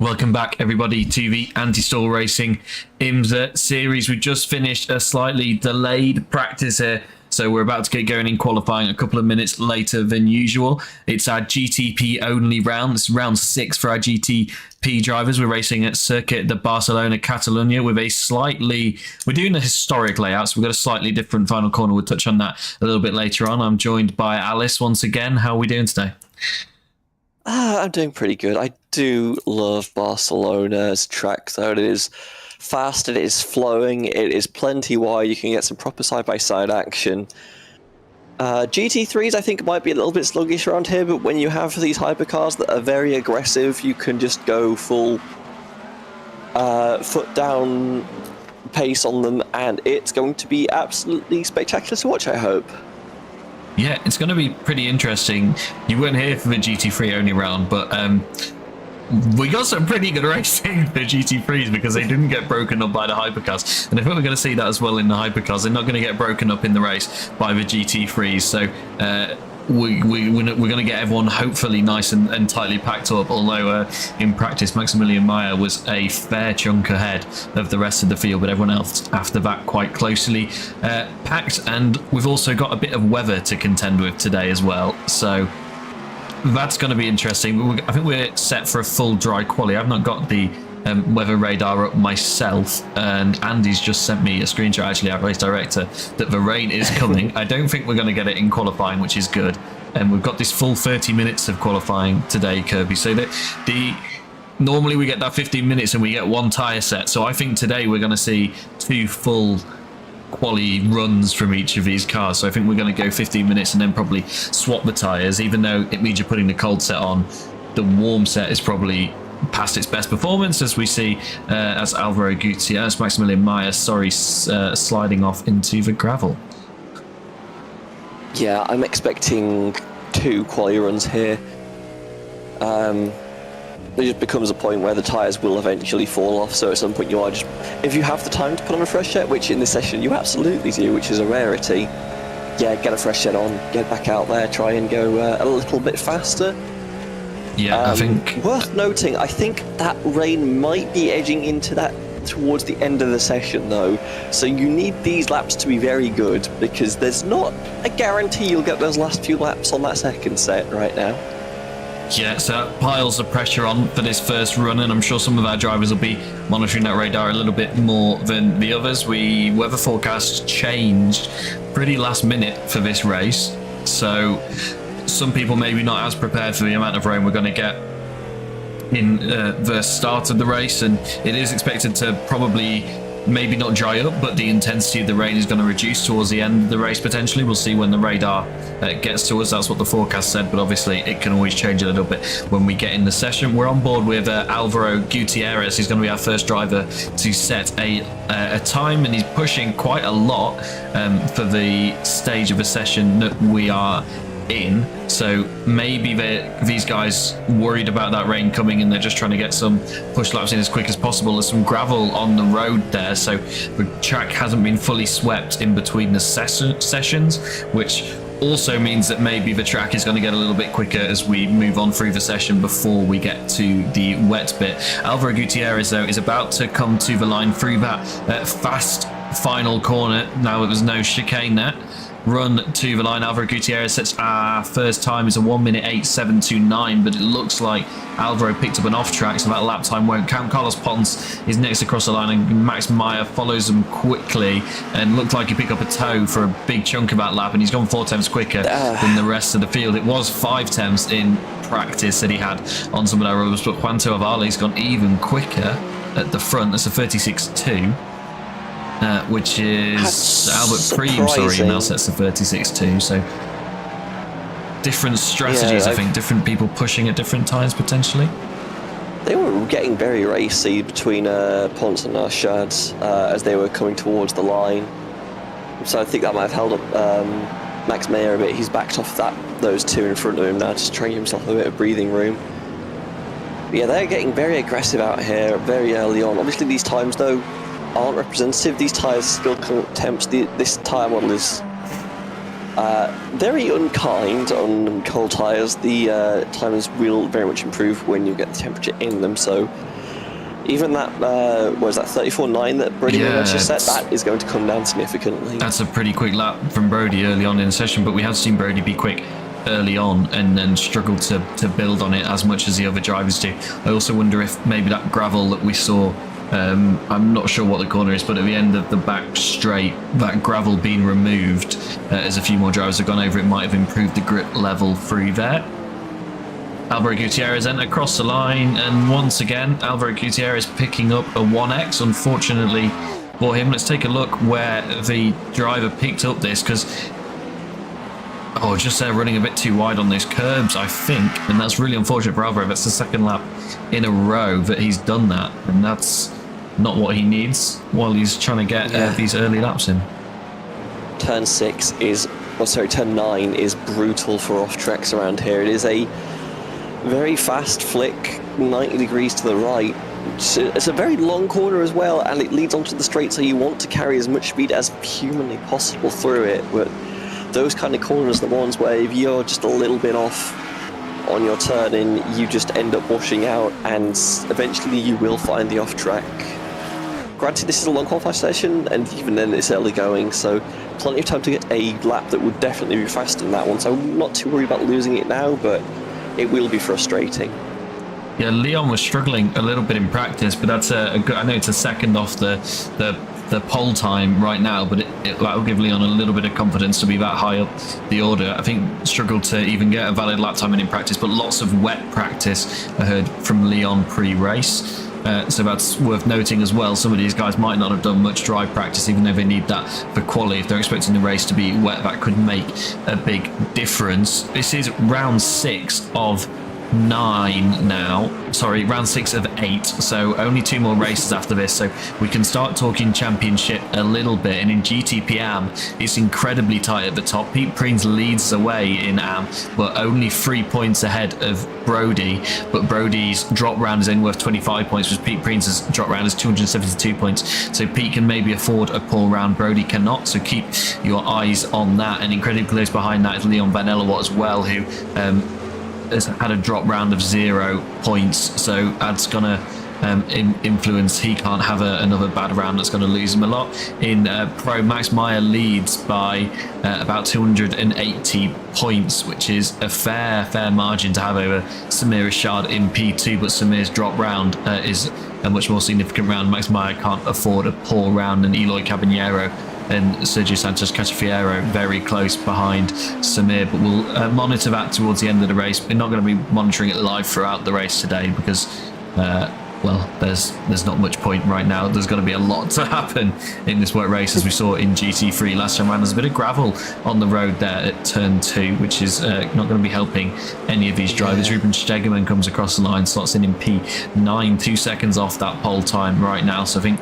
Welcome back, everybody, to the Anti-Stall Racing IMSA series. We've just finished a slightly delayed practice here, so we're about to get going in qualifying a couple of minutes later than usual. It's our GTP only round. This is round 6 for our GTP drivers. We're racing at Circuit de Barcelona, Catalunya, with we're doing a historic layout, so we've got a slightly different final corner. We'll touch on that a little bit later on. I'm joined by Alice once again. How are we doing today? I'm doing pretty good. I do love Barcelona's track though. It is fast, it is flowing, it is plenty wide. You can get some proper side-by-side action. GT3s I think might be a little bit sluggish around here, but when you have these hypercars that are very aggressive, you can just go full foot down pace on them, and it's going to be absolutely spectacular to watch, I hope. Yeah, it's going to be pretty interesting. You weren't here for the GT3 only round, but we got some pretty good racing for the GT3s because they didn't get broken up by the hypercars. And I think we're going to see that as well in the hypercars. They're not going to get broken up in the race by the GT3s. So we're going to get everyone hopefully nice and tightly packed up. Although in practice, Maximilian Meyer was a fair chunk ahead of the rest of the field, but everyone else after that quite closely packed. And we've also got a bit of weather to contend with today as well. So that's going to be interesting. I think we're set for a full dry quali. I've not got the weather radar up myself, and Andy's just sent me a screenshot, actually, our race director, that the rain is coming. I don't think we're going to get it in qualifying, which is good. And we've got this full 30 minutes of qualifying today, Kirby. So normally we get that 15 minutes and we get one tyre set. So I think today we're going to see 2 full quali runs from each of these cars. So I think we're going to go 15 minutes and then probably swap the tyres, even though it means you're putting the cold set on. The warm set is probably past its best performance, as we see as Alvaro Gutierrez, Maximilian Meyer, sliding off into the gravel. Yeah, I'm expecting 2 quali runs here. It just becomes a point where the tyres will eventually fall off, so at some point you are just, if you have the time to put on a fresh set, which in this session you absolutely do, which is a rarity, yeah, get a fresh set on, get back out there, try and go a little bit faster. Yeah, I think worth noting, I think that rain might be edging into that towards the end of the session though, so you need these laps to be very good, because there's not a guarantee you'll get those last few laps on that second set right now. Yeah, so that piles of pressure on for this first run, and I'm sure some of our drivers will be monitoring that radar a little bit more than the others. Weather forecast changed pretty last minute for this race, so some people maybe not as prepared for the amount of rain we're going to get in the start of the race, and it is expected to probably maybe not dry up, but the intensity of the rain is going to reduce towards the end of the race potentially. We'll see when the radar gets to us. That's what the forecast said, but obviously it can always change a little bit when we get in the session. We're on board with Alvaro Gutierrez. He's going to be our first driver to set a time, and he's pushing quite a lot for the stage of a session that we are in. So maybe these guys worried about that rain coming, and they're just trying to get some push laps in as quick as possible. There's some gravel on the road there, so the track hasn't been fully swept in between the sessions, which also means that maybe the track is going to get a little bit quicker as we move on through the session before we get to the wet bit. Alvaro Gutierrez, though, is about to come to the line through that fast final corner. Now there's no chicane there. Run to the line. Alvaro Gutierrez sets our first time is a 1:08.729, but it looks like Alvaro picked up an off track, so that lap time won't count. Carlos Ponce is next across the line, and Max Meyer follows them quickly, and looked like he picked up a toe for a big chunk of that lap, and he's gone 4 tenths quicker than the rest of the field. It was 5 tenths in practice that he had on some of our rubbers, but Juan Avale's gone even quicker at the front. That's a 36.2. Which is Albert Preem, sorry, now sets the 36.2. So different strategies, I think, different people pushing at different times potentially. They were getting very racy between Ponce and Arshad as they were coming towards the line. So I think that might have held up Max Meyer a bit. He's backed off those 2 in front of him now, just trying to give himself a bit of breathing room. But yeah, they're getting very aggressive out here very early on. Obviously these times though aren't representative. These tyres still come at temps. This tyre model is very unkind on cold tyres. The tyres will very much improve when you get the temperature in them, so Even that, was that 34.9 that Brody Williams just set? That is going to come down significantly. That's a pretty quick lap from Brody early on in the session, but we have seen Brody be quick early on and then struggle to build on it as much as the other drivers do. I also wonder if maybe that gravel that we saw, I'm not sure what the corner is, but at the end of the back straight, that gravel being removed, as a few more drivers have gone over, it might have improved the grip level through there. Alvaro Gutierrez then across the line, and once again Alvaro Gutierrez picking up a 1x, unfortunately for him. Let's take a look where the driver picked up this, because just running a bit too wide on those curbs, I think, and that's really unfortunate for Alvaro. That's the second lap in a row that he's done that, and that's not what he needs while he's trying to get these early laps in. Turn 9 is brutal for off tracks around here. It is a very fast flick, 90 degrees to the right. It's a very long corner as well, and it leads onto the straight, so you want to carry as much speed as humanly possible through it. But those kind of corners are the ones where if you're just a little bit off on your turn in, you just end up washing out, and eventually you will find the off track. Granted, this is a long qualifying session, and even then it's early going, so plenty of time to get a lap that would definitely be faster than that one. So I'm not too worried about losing it now, but it will be frustrating. Yeah, Leon was struggling a little bit in practice, but that's a good, I know it's a second off the pole time right now, but that will give Leon a little bit of confidence to be that high up the order. I think struggled to even get a valid lap time in practice, but lots of wet practice I heard from Leon pre-race. So that's worth noting as well. Some of these guys might not have done much drive practice, even though they need that for quali. If they're expecting the race to be wet, that could make a big difference. This is round 6 of 9 now. Sorry, round 6 of 8. So only 2 more races after this. So we can start talking championship a little bit. And in GTP AM, it's incredibly tight at the top. Pete Preens leads away in AM, but only 3 points ahead of Brody. But Brody's drop round is only worth 25 points, whereas Pete Preens' drop round is 272 points. So Pete can maybe afford a poor round. Brody cannot. So keep your eyes on that. And incredibly close behind that is Leon Van Ellerwatt as well, who has had a drop round of 0 points, so that's gonna influence. He can't have another bad round that's going to lose him a lot. In Pro, Max Meyer leads by about 280 points, which is a fair margin to have over Samir Rashad in P2, but Samir's drop round is a much more significant round. Max Meyer can't afford a poor round, and Eloy Caballero and Sergio Santos Castafiero very close behind Samir, but we'll monitor that towards the end of the race. We're not going to be monitoring it live throughout the race today because there's not much point right now. There's going to be a lot to happen in this wet race, as we saw in GT3 last time around. There's a bit of gravel on the road there at turn 2, which is not going to be helping any of these drivers. Ruben Stegemann comes across the line, slots in P9, 2 seconds off that pole time right now. So I think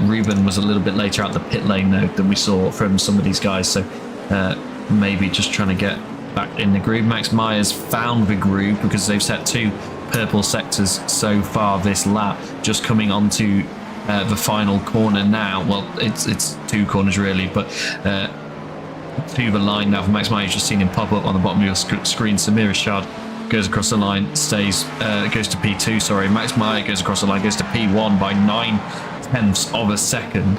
Ruben was a little bit later out the pit lane though than we saw from some of these guys, so maybe just trying to get back in the groove. Max Meyer's found the groove because they've set 2 purple sectors so far this lap, just coming onto the final corner now. Well, it's 2 corners really, but to the line now for Max Meyer. You've just seen him pop up on the bottom of your screen. Samir Rashad goes across the line, goes to P2, sorry. Max Meyer goes across the line, goes to P1 by 9/10 of a second.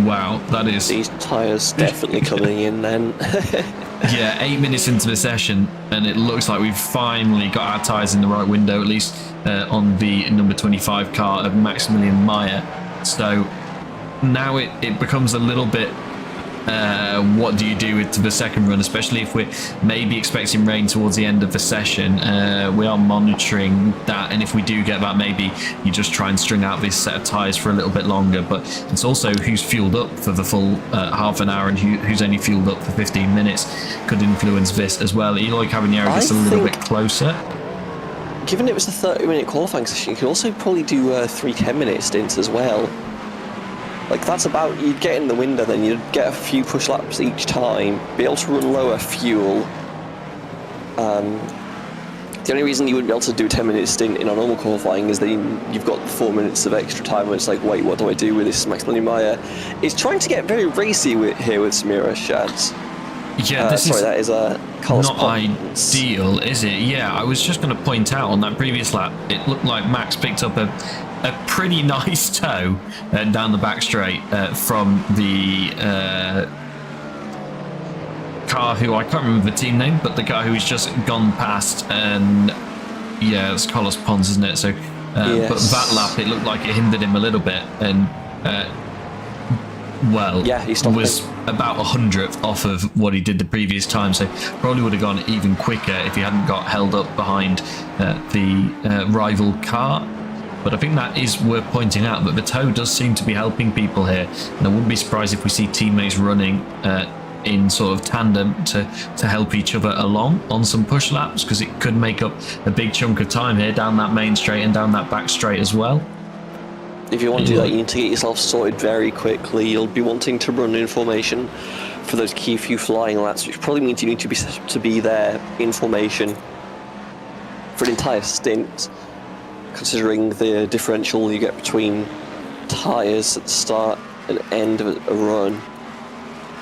Wow, that is... These tyres definitely coming in then. Yeah, 8 minutes into the session, and it looks like we've finally got our tyres in the right window, at least on the number 25 car of Maximilian Meyer. So now it becomes a little bit... what do you do to the second run, especially if we're maybe expecting rain towards the end of the session? We are monitoring that, and if we do get that, maybe you just try and string out this set of tyres for a little bit longer. But it's also who's fueled up for the full half an hour and who's only fueled up for 15 minutes could influence this as well. Eloy Caballero gets a little bit closer. Given it was a 30-minute qualifying session, you could also probably do 3 10-minute stints as well. Like, that's about, you'd get in the window, then you'd get a few push laps each time, be able to run lower fuel. The only reason you wouldn't be able to do a 10-minute stint in a normal qualifying is that you've got 4 minutes of extra time where it's like, wait, what do I do with this? Maximilian Meyer is trying to get very racy here with Samir Rashad. Yeah, this sorry, is that is Carlos not Pons. ideal, is it? Yeah, I was just going to point out on that previous lap, it looked like Max picked up a pretty nice tow down the back straight from the car who I can't remember the team name, but the guy who's just gone past, and yeah, it's Carlos Pons, isn't it? So, Yes. but that lap it looked like it hindered him a little bit, and well, Yeah, he stopped was about 100th off of what he did the previous time, so probably would have gone even quicker if he hadn't got held up behind the rival car. But I think that is worth pointing out, that the tow does seem to be helping people here, and I wouldn't be surprised if we see teammates running in sort of tandem to help each other along on some push laps, because it could make up a big chunk of time here down that main straight and down that back straight as well. If you want to do that, you need to get yourself sorted very quickly. You'll be wanting to run in formation for those key few flying laps, which probably means you need to be there in formation for an entire stint, considering the differential you get between tyres at the start and end of a run.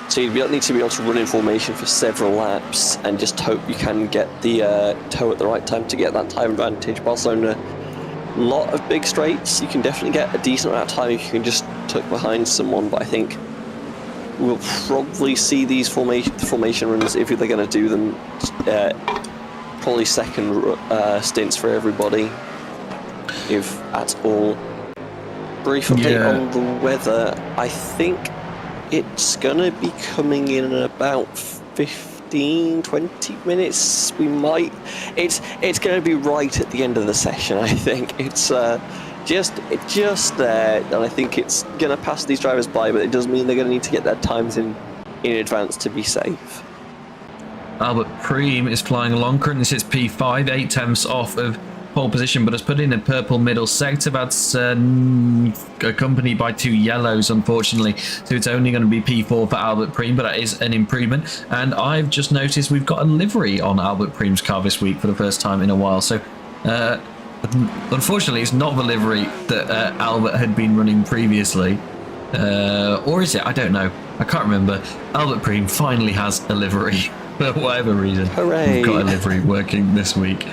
So you need to be able to run in formation for several laps and just hope you can get the tow at the right time to get that time advantage. Barcelona, a lot of big straights. You can definitely get a decent amount of time if you can just tuck behind someone, but I think we'll probably see these formation runs, if they're going to do them, probably second stints for everybody, if at all. Brief update on the weather. I think it's gonna be coming in about 15-20 minutes. We might. It's gonna be right at the end of the session. I think it's just there, and I think it's gonna pass these drivers by. But it does mean they're gonna need to get their times in advance to be safe. Albert Preem is flying along. Currently sits P5, 8 tenths off of pole position, but has put in a purple middle sector. That's accompanied by 2 yellows, unfortunately. So it's only going to be P4 for Albert Preem, but that is an improvement. And I've just noticed we've got a livery on Albert Preem's car this week for the first time in a while. So unfortunately, it's not the livery that Albert had been running previously. Or is it? I don't know. I can't remember. Albert Preem finally has a livery for whatever reason. Hooray! We've got a livery working this week.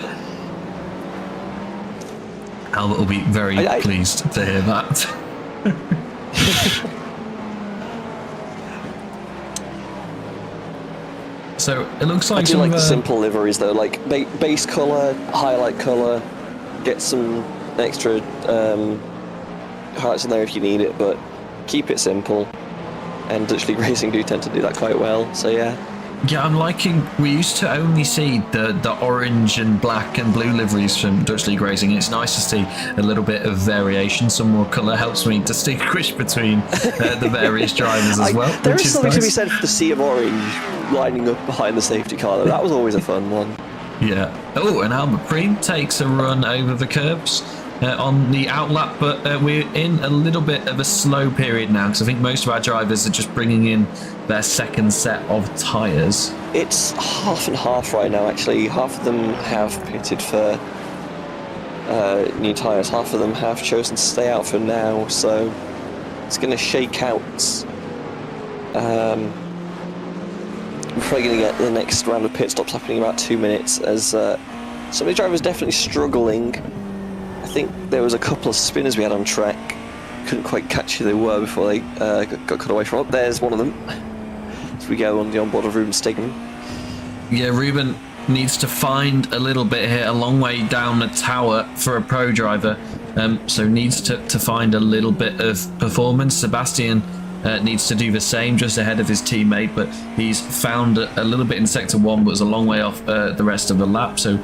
Albert will be very pleased to hear that. So it looks like I do like the simple liveries though, like base colour, highlight colour, get some extra highlights in there if you need it, but keep it simple. And Dutch League Racing do tend to do that quite well, so yeah. Yeah, I'm liking. We used to only see the orange and black and blue liveries from Dutch League Racing. It's nice to see a little bit of variation. Some more colour helps me distinguish between the various drivers as well. There is something to be said for the sea of orange lining up behind the safety car, though. That was always a fun one. Yeah. Oh, and Albert Preem takes a run over the curbs on the outlap, but we're in a little bit of a slow period now, because I think most of our drivers are just bringing in their second set of tyres. It's half and half right now, actually. Half of them have pitted for new tyres, half of them have chosen to stay out for now, so it's going to shake out. We're probably going to get the next round of pit stops happening in about 2 minutes, as some of the drivers definitely struggling. I think there was a couple of spinners we had on track. Couldn't quite catch who they were before they got cut away from. There's one of them. As we go on the onboard of Ruben Stigman. Yeah, Ruben needs to find a little bit here, a long way down the tower for a pro driver. So needs to find a little bit of performance. Sebastian needs to do the same, just ahead of his teammate, but he's found a little bit in sector 1, but was a long way off the rest of the lap. So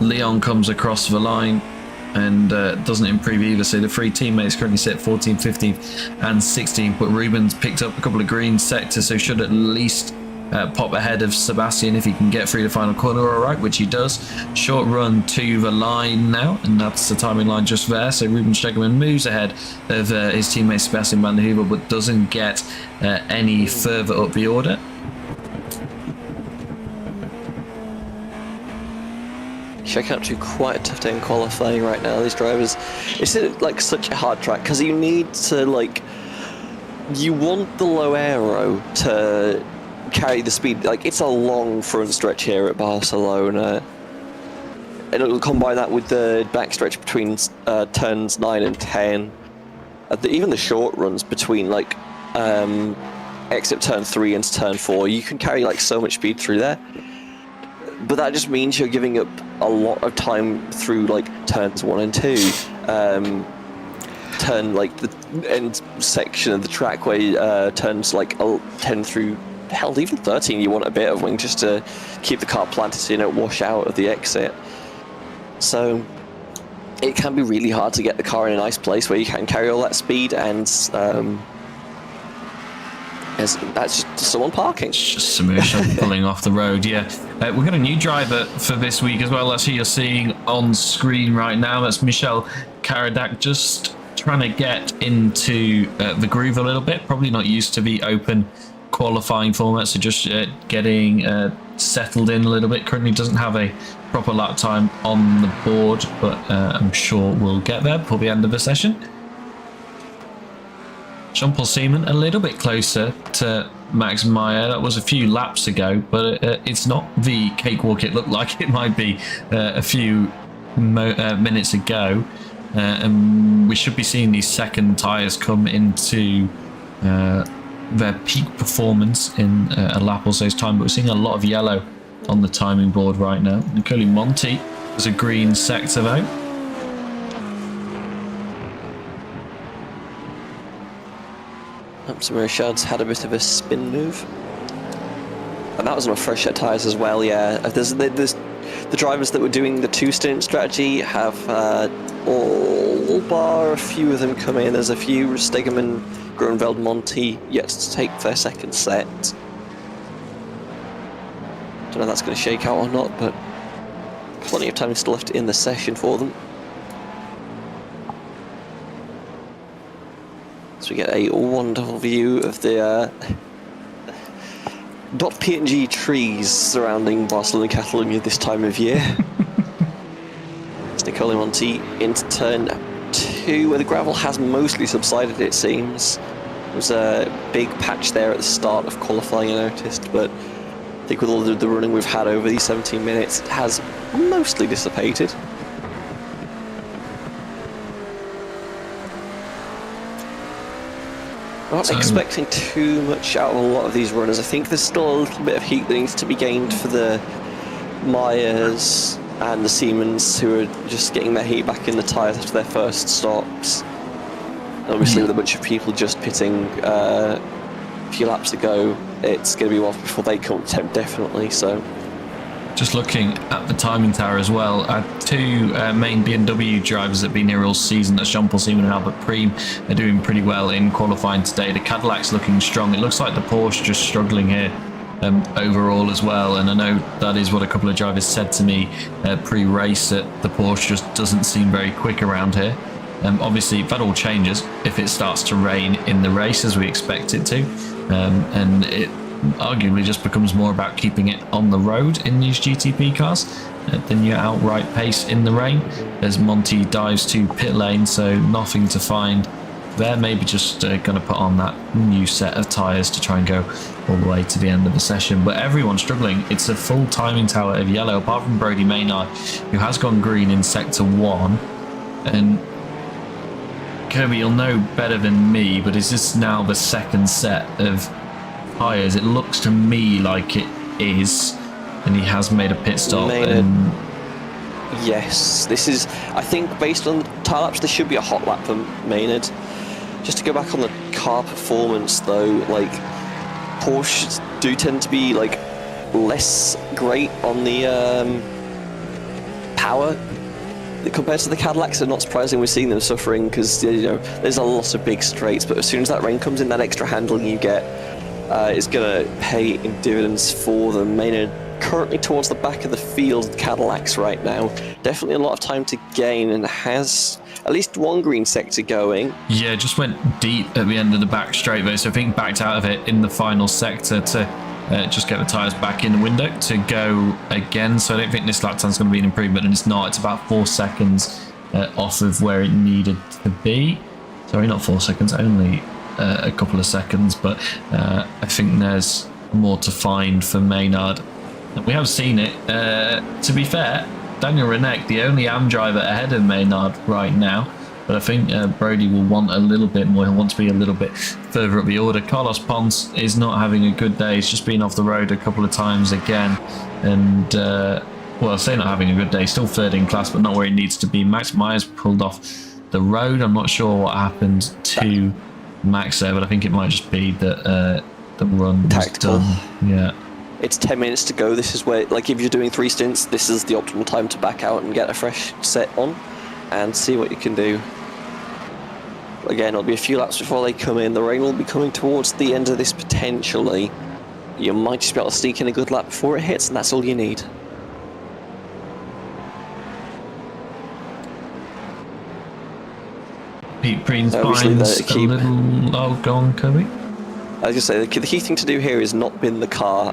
Leon comes across the line and doesn't improve either. So the 3 teammates currently sit 14th, 15th and 16th, but Ruben's picked up a couple of green sectors, so should at least pop ahead of Sebastian if he can get through the final corner all right, which he does. Short run to the line now, and that's the timing line just there. So Ruben Stegman moves ahead of his teammate Sebastian van der Heuvel, but doesn't get any further up the order. Checking out to quite a tough day in qualifying right now, these drivers. It's like such a hard track, because you need to, like, you want the low aero to carry the speed. Like, it's a long front stretch here at Barcelona. And it'll combine that with the backstretch between turns 9 and 10. Even the short runs between, like, exit turn 3 into turn 4, you can carry, like, so much speed through there. But that just means you're giving up a lot of time through, like, turns 1 and 2. Turn, like, the end section of the track where turns, like, 10 through, hell, even 13, you want a bit of wing just to keep the car planted so you don't wash out of the exit. So it can be really hard to get the car in a nice place where you can carry all that speed, and that's just someone parking. It's just Samusha pulling off the road, yeah. We've got a new driver for this week as well. That's who you're seeing on screen right now. That's Michel Karadak, just trying to get into the groove a little bit. Probably not used to the open qualifying format, so just getting settled in a little bit. Currently doesn't have a proper lap time on the board, but I'm sure we'll get there before the end of the session. Jean-Paul Seaman a little bit closer to Max Meyer. That was a few laps ago, but it's not the cakewalk it looked like it might be a few minutes ago. And we should be seeing these second tyres come into their peak performance in a lap or so's time, but we're seeing a lot of yellow on the timing board right now. Nicole Monti is a green sector though. Samir Shad's had a bit of a spin move, and that was on a fresh set tyres as well. Yeah, there's the drivers that were doing the 2-stint strategy have all bar a few of them come in. There's a few Stegemann, Grunwald, Monti yet to take their second set. Don't know if that's going to shake out or not, but plenty of time still left in the session for them. So we get a wonderful view of the .png trees surrounding Barcelona, Catalunya this time of year. It's Nicole Monti into turn 2, where the gravel has mostly subsided, it seems. There was a big patch there at the start of qualifying, I noticed, but I think with all the running we've had over these 17 minutes, it has mostly dissipated. I'm not expecting too much out of a lot of these runners. I think there's still a little bit of heat that needs to be gained for the Myers and the Siemens, who are just getting their heat back in the tyres after their first stops. Obviously, with a bunch of people just pitting a few laps ago, it's going to be a while before they come to temp, definitely. So, just looking at the timing tower as well, two main BMW drivers that have been here all season, that's Jean-Paul Seaman and Albert Preem, are doing pretty well in qualifying today. The Cadillac's looking strong. It looks like the Porsche just struggling here overall as well, and I know that is what a couple of drivers said to me pre-race, that the Porsche just doesn't seem very quick around here. Obviously that all changes if it starts to rain in the race, as we expect it to, and it arguably just becomes more about keeping it on the road in these GTP cars than your outright pace in the rain, as Monti dives to pit lane, so nothing to find there. Maybe just going to put on that new set of tyres to try and go all the way to the end of the session. But everyone's struggling. It's a full timing tower of yellow, apart from Brody Maynard, who has gone green in sector 1. And Kirby, you'll know better than me, but is this now the second set of tyres? It looks to me like it is, and he has made a pit stop. And yes, this is, I think, based on tyre laps, this should be a hot lap for Maynard. Just to go back on the car performance though, like, Porsches do tend to be like less great on the power compared to the Cadillacs, and not surprising we're seeing them suffering, because there's a lot of big straights, but as soon as that rain comes in, that extra handling you get is going to pay in dividends for them. Maynard currently towards the back of the field, Cadillacs right now. Definitely a lot of time to gain, and has at least one green sector going. Yeah, just went deep at the end of the back straight though, so I think backed out of it in the final sector to just get the tyres back in the window to go again. So I don't think this lap time's going to be an improvement, and it's not. It's about 4 seconds off of where it needed to be. Sorry, not 4 seconds, only a couple of seconds, but I think there's more to find for Maynard. We have seen it. To be fair, Daniel Renek, the only AM driver ahead of Maynard right now. But I think Brody will want a little bit more. He'll want to be a little bit further up the order. Carlos Ponce is not having a good day. He's just been off the road a couple of times again. And, well, I say not having a good day. Still third in class, but not where he needs to be. Max Myers pulled off the road. I'm not sure what happened to Max there, but I think it might just be that the run was done. Yeah. It's 10 minutes to go. This is where, like, if you're doing 3 stints, this is the optimal time to back out and get a fresh set on and see what you can do. Again, it'll be a few laps before they come in. The rain will be coming towards the end of this potentially. You might just be able to sneak in a good lap before it hits, and that's all you need. Pete Preen's finds a little... Oh, go on, Kirby. I was going to say, the key thing to do here is not bin the car.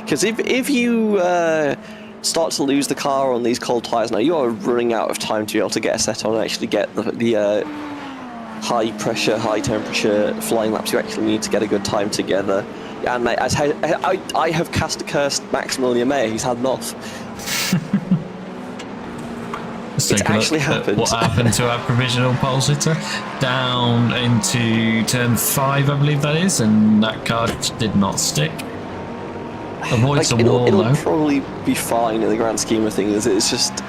Because if you start to lose the car on these cold tyres now, you are running out of time to be able to get a set on and actually get the high pressure, high temperature flying laps you actually need to get a good time together. And mate, I have cast a curse Maximilian Mayer. He's had enough. It's actually happened. What happened to our provisional pole sitter? Down into turn 5, I believe that is, and that car did not stick. Avoids the wall, it'll though. probably be fine in the grand scheme of things. It's just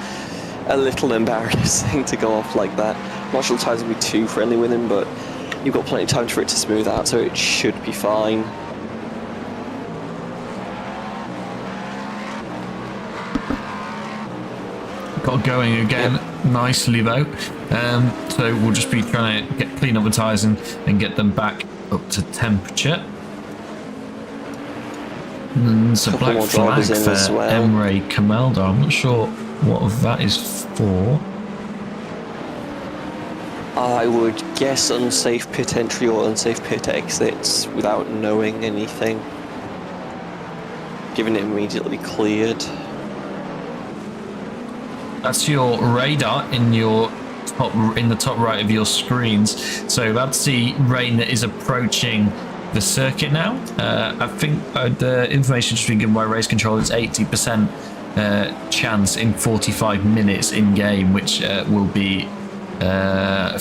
a little embarrassing to go off like that. I'm not sure the tyres will be too friendly with him, but you've got plenty of time for it to smooth out, so it should be fine. Got going again nicely though, so we'll just be trying to clean up the tyres and get them back up to temperature. And it's a black flag for Emre Kamelda. I'm not sure what that is for. I would guess unsafe pit entry or unsafe pit exits without knowing anything, given it immediately cleared. That's your radar in the top right of your screens. So that's the rain that is approaching the circuit now. I think the information has been given by race control. It's 80% chance in 45 minutes in game, which will be, I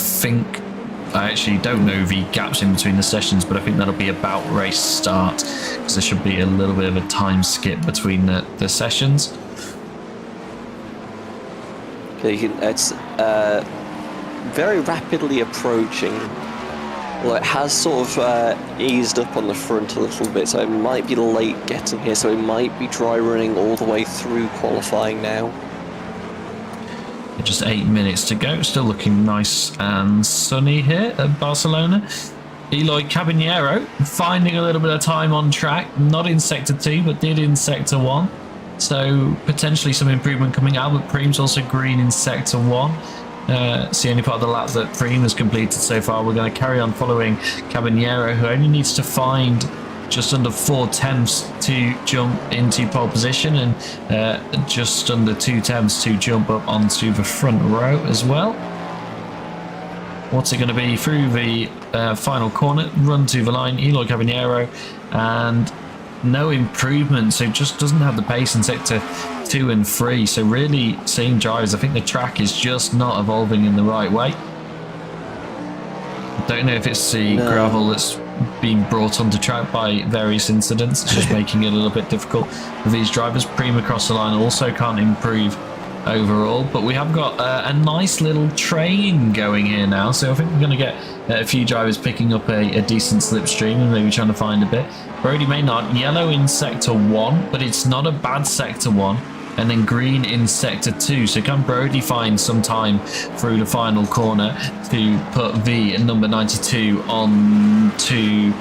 actually don't know the gaps in between the sessions, but I think that'll be about race start, because there should be a little bit of a time skip between the sessions. It's very rapidly approaching. Well, it has sort of eased up on the front a little bit, so it might be late getting here, so it might be dry running all the way through qualifying now. Just 8 minutes to go, still looking nice and sunny here at Barcelona. Eloy Caballero finding a little bit of time on track, not in Sector 2, but did in Sector 1. So potentially some improvement coming. Albert Preem's also green in Sector 1. It's the only part of the lap that Preem has completed so far. We're going to carry on following Caballero, who only needs to find just under 4 tenths to jump into pole position, and just under 2 tenths to jump up onto the front row as well. What's it going to be through the final corner? Run to the line, Eloy Caballero, and no improvement, so just doesn't have the pace in Sector 2 and 3. So really seeing drivers, I think the track is just not evolving in the right way. I don't know if it's the gravel that's being brought onto track by various incidents. It's just making it a little bit difficult for these drivers. Preem across the line also can't improve overall, but we have got a nice little train going here now, so I think we're going to get a few drivers picking up a decent slipstream and maybe trying to find a bit. Brody Maynard, yellow in Sector 1, but it's not a bad Sector 1, and then green in Sector 2, so can Brody find some time through the final corner to put the number 92 on to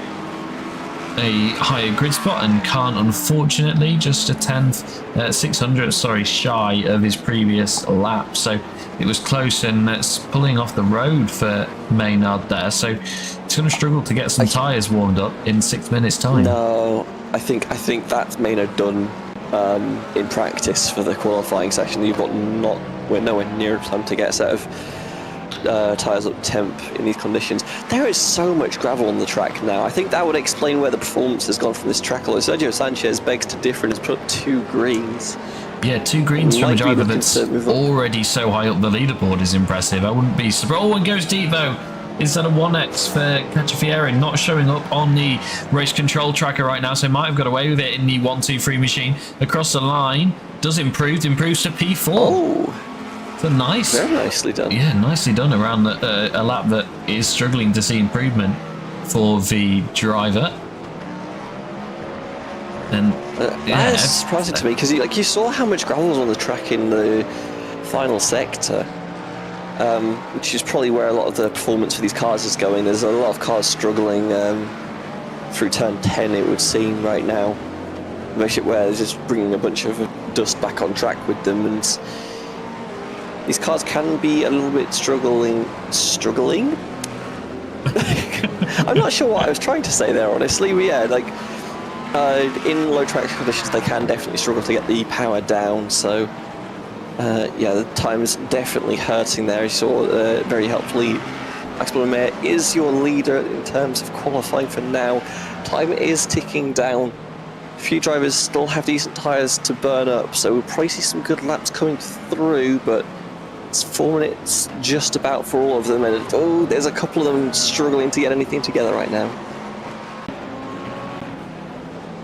a higher grid spot, and can't, unfortunately, just a 600 shy of his previous lap, so it was close, and it's pulling off the road for Maynard there, so he's going to struggle to get some tyres warmed up in 6 minutes time. No, I think that's Maynard done in practice for the qualifying session. We're nowhere near time to get a set of tyres up temp in these conditions. There is so much gravel on the track now. I think that would explain where the performance has gone from this track. Although Sergio Sanchez begs to differ and has put up 2 greens. Yeah, 2 greens from a driver that's already so high up the leaderboard is impressive. I wouldn't be surprised. Oh, and goes deep though. Instead of 1x for Cacciafieri, not showing up on the race control tracker right now, so might have got away with it in the 1-2-3 machine. Across the line, does improves to P4. Oh, so nice. Very nicely done. Yeah, nicely done around a lap that is struggling to see improvement for the driver. And that is surprising to me because you saw how much gravel was on the track in the final sector. Which is probably where a lot of the performance for these cars is going. There's a lot of cars struggling through turn 10, it would seem, right now. Where they're just bringing a bunch of dust back on track with them, and these cars can be a little bit struggling? I'm not sure what I was trying to say there, honestly, but yeah, in low track conditions, they can definitely struggle to get the power down, so... yeah, the time's definitely hurting there. You saw very helpfully, Max Meyer is your leader in terms of qualifying for now. Time is ticking down. A few drivers still have decent tyres to burn up, so we'll probably see some good laps coming through, but it's 4 minutes just about for all of them, and oh, there's a couple of them struggling to get anything together right now.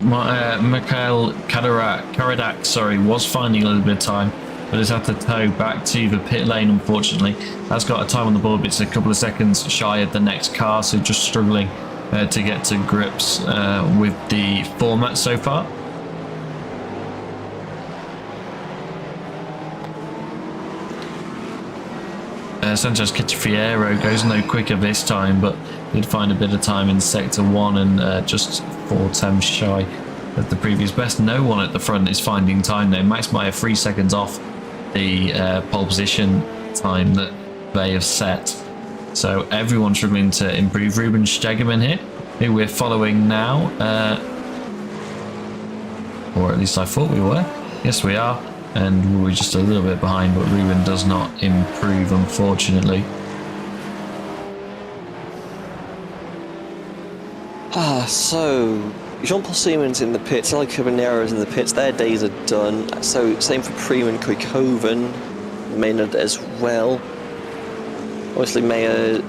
Mikhail Karadak, was finding a little bit of time, but has had to tow back to the pit lane, unfortunately. Has got a time on the board, but it's a couple of seconds shy of the next car, so just struggling to get to grips with the format so far. Sanchez Cacciafieri goes no quicker this time, but did find a bit of time in sector 1 and just 4 tenths shy of the previous best. No one at the front is finding time though. Max Meyer 3 seconds off the pole position time that they have set, so everyone struggling to improve. Ruben Stegemann here, who we're following now, or at least I thought we were. Yes, we are, and we're just a little bit behind, but Ruben does not improve, unfortunately. So Jean-Paul Siemens in the pits, Eli Cabanera's in the pits, their days are done. So same for Preem Koikoven, Maynard as well. Obviously Mayer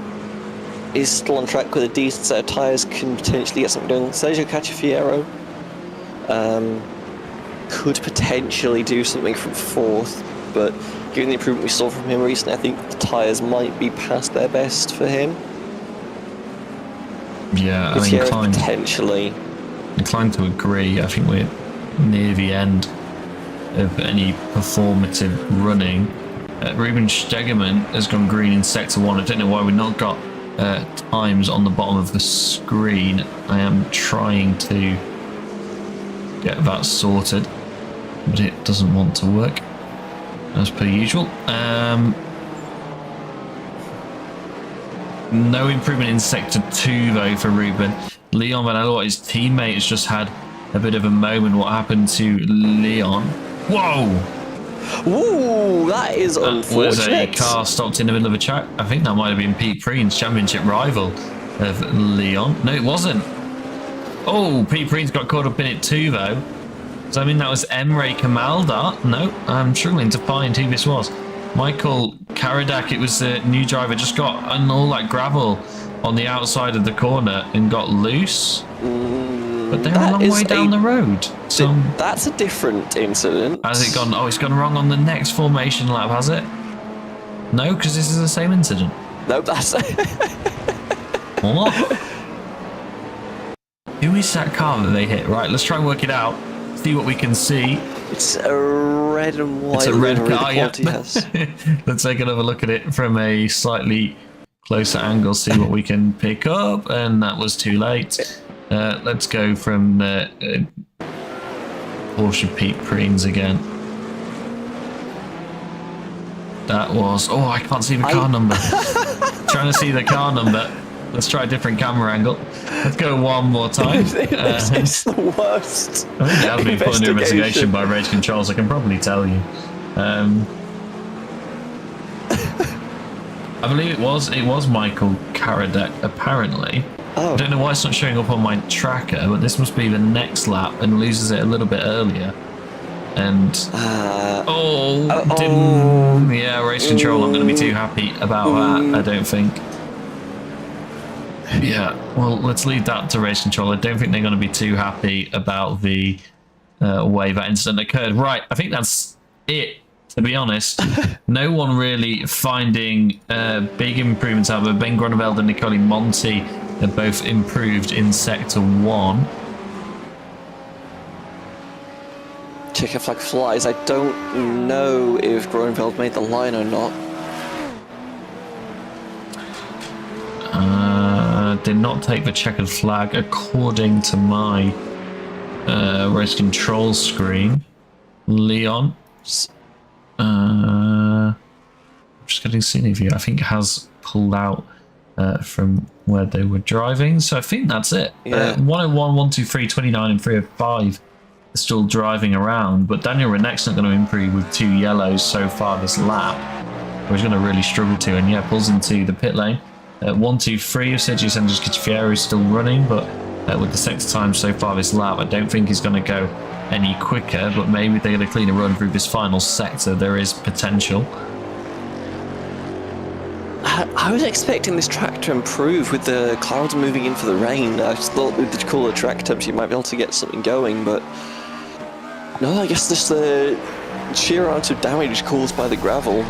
is still on track with a decent set of tyres, can potentially get something done. Sergio Cacciafieri could potentially do something from 4th, but given the improvement we saw from him recently, I think the tyres might be past their best for him. Yeah, I mean, inclined to agree. I think we're near the end of any performative running. Ruben Stegemann has gone green in sector 1. I don't know why we've not got times on the bottom of the screen. I am trying to get that sorted, but it doesn't want to work as per usual. No improvement in sector 2 though for Ruben. Leon Van Elwart, his teammate, has just had a bit of a moment. What happened to Leon? Whoa! Ooh, that is unfortunate. Was a car stopped in the middle of a track? I think that might have been Pete Preen's championship rival of Leon. No, it wasn't. Oh, Pete Preen's got caught up in it too though. So I mean that was Emre Kamalda. No, I'm struggling to find who this was. Michael Karadak, it was the new driver, just got on all that gravel on the outside of the corner and got loose. But they're a long way down the road. So that's a different incident. Has it gone? Oh, it's gone wrong on the next formation lap, has it? No, because this is the same incident. No, that's... What? Who is that car that they hit? Right, let's try and work it out. See what we can see. It's a red and white. It's a red car, yeah. Let's take another look at it from a slightly closer angle, see what we can pick up, and that was too late. Let's go from Porsche Pete Preens again. That was... Oh, I can't see the car number. Trying to see the car number. Let's try a different camera angle. Let's go one more time. It's the worst. I think it has been put under investigation by Race Controls, I can probably tell you. I believe it was Michael Karadek, apparently. Oh. I don't know why it's not showing up on my tracker, but this must be the next lap and loses it a little bit earlier. And race control aren't going to be too happy about that, I don't think. Yeah, well, let's leave that to race control. I don't think they're going to be too happy about the way that incident occurred. Right, I think that's it, to be honest. No one really finding big improvements out of it. Ben Grunewald and Nicole Monti have both improved in Sector 1. Checker flag flies. I don't know if Grunewald made the line or not. Did not take the checkered flag according to my race control screen. Leon, just getting scenic view. I think has pulled out from where they were driving. So I think that's it. Yeah. 101, 123, 29 and 305 are still driving around, but Daniel Renek's not going to improve with 2 yellows so far this lap. He's going to really struggle to, and yeah, pulls into the pit lane. 1, 2, 3 of Sergio Santos Cacciafiero is still running, but with the sector time so far this lap, I don't think he's going to go any quicker, but maybe they're going to clean a run through this final sector. There is potential. I was expecting this track to improve with the clouds moving in for the rain. I just thought with the cooler track temps you might be able to get something going, but no, I guess just the sheer amount of damage caused by the gravel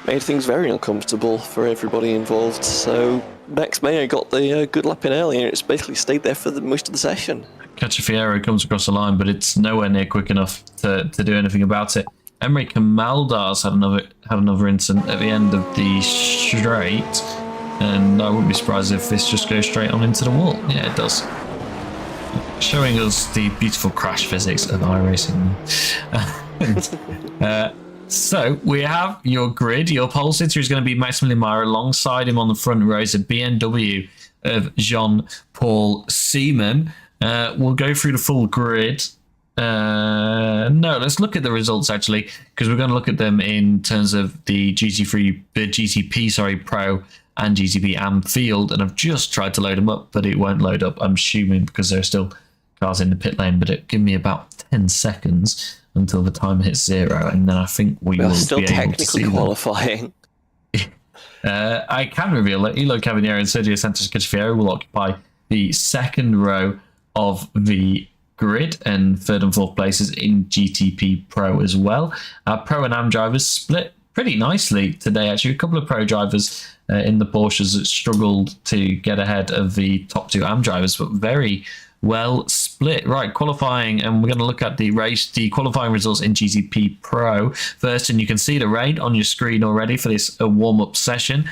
made things very uncomfortable for everybody involved. So Max Mayer got the good lap in early, and it's basically stayed there for most of the session. Cacciafiero comes across the line, but it's nowhere near quick enough to do anything about it. Emery Kamaldar's had another incident at the end of the straight, and I wouldn't be surprised if this just goes straight on into the wall. Yeah, it does. Showing us the beautiful crash physics of iRacing. So we have your grid. Your pole sitter is going to be Maximilian Meyer. Alongside him on the front row is a BMW of Jean-Paul Seaman. We'll go through the full grid. No, let's look at the results actually, because we're going to look at them in terms of the GTP Pro and GTP Am Field, and I've just tried to load them up, but it won't load up, I'm assuming, because there are still cars in the pit lane. But it give me about 10 seconds until the time hits 0, and then I think we will still be able to see qualifying. I can reveal that Elo Cavanieri and Sergio Santos Cacciafiero will occupy the second row of the grid, and 3rd and 4th places in GTP Pro as well. Our Pro and Am drivers split pretty nicely today, actually. A couple of Pro drivers in the Porsches that struggled to get ahead of the top 2 Am drivers, but very well split. Right, qualifying, and we're going to look at the qualifying results in GTP Pro first, and you can see the rain on your screen already for this warm-up session.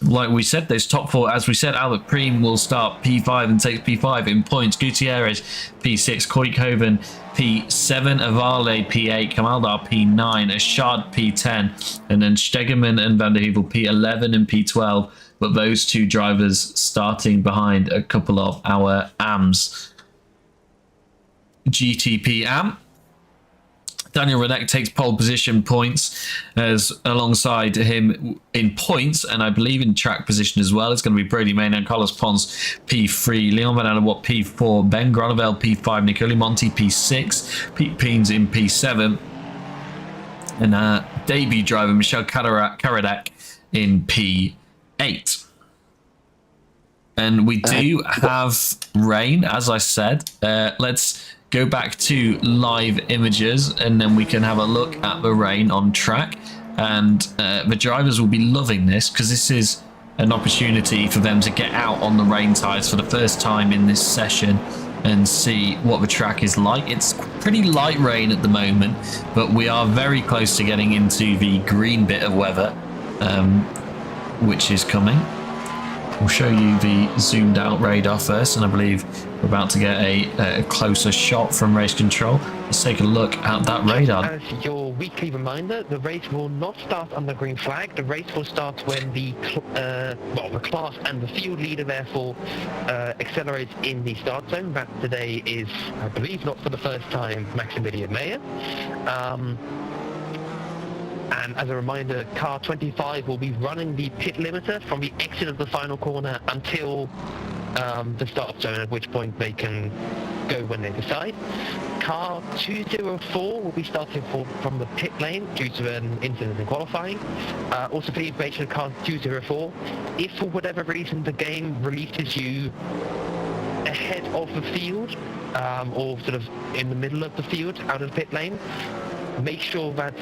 Like we said, those top 4, as we said, Albert Preem will start P5 and takes P5 in points. Gutierrez P6, Koikhoven P7, Avale P8, Kamaldar P9, Ashad P10, and then Stegemann and Van der Heuvel P11 and P12. But those 2 drivers starting behind a couple of our AMs. GTP Am. Daniel Renek takes pole position points as alongside him in points, and I believe in track position as well. It's going to be Brody Maynard, Carlos Pons P3, Leon Van Aderwatt P4, Ben Grunewald P5, Nicole Monti P6, Pete Peens in P7, and debut driver Michel Karadak in P8. And we do have rain, as I said. Let's go back to live images, and then we can have a look at the rain on track. And the drivers will be loving this, because this is an opportunity for them to get out on the rain tires for the first time in this session and see what the track is like. It's pretty light rain at the moment, but we are very close to getting into the green bit of weather, which is coming. We'll show you the zoomed out radar first, and I believe we're about to get a closer shot from race control. Let's take a look at that radar. As your weekly reminder, the race will not start under green flag. The race will start when the class and the field leader therefore accelerates in the start zone. That today is, I believe, not for the first time, Maximilian Meyer. And as a reminder, car 25 will be running the pit limiter from the exit of the final corner until the start zone, at which point they can go when they decide. Car 204 will be starting from the pit lane due to an incident in qualifying. Also for the information of car 204, if for whatever reason the game releases you ahead of the field, or sort of in the middle of the field out of the pit lane, make sure that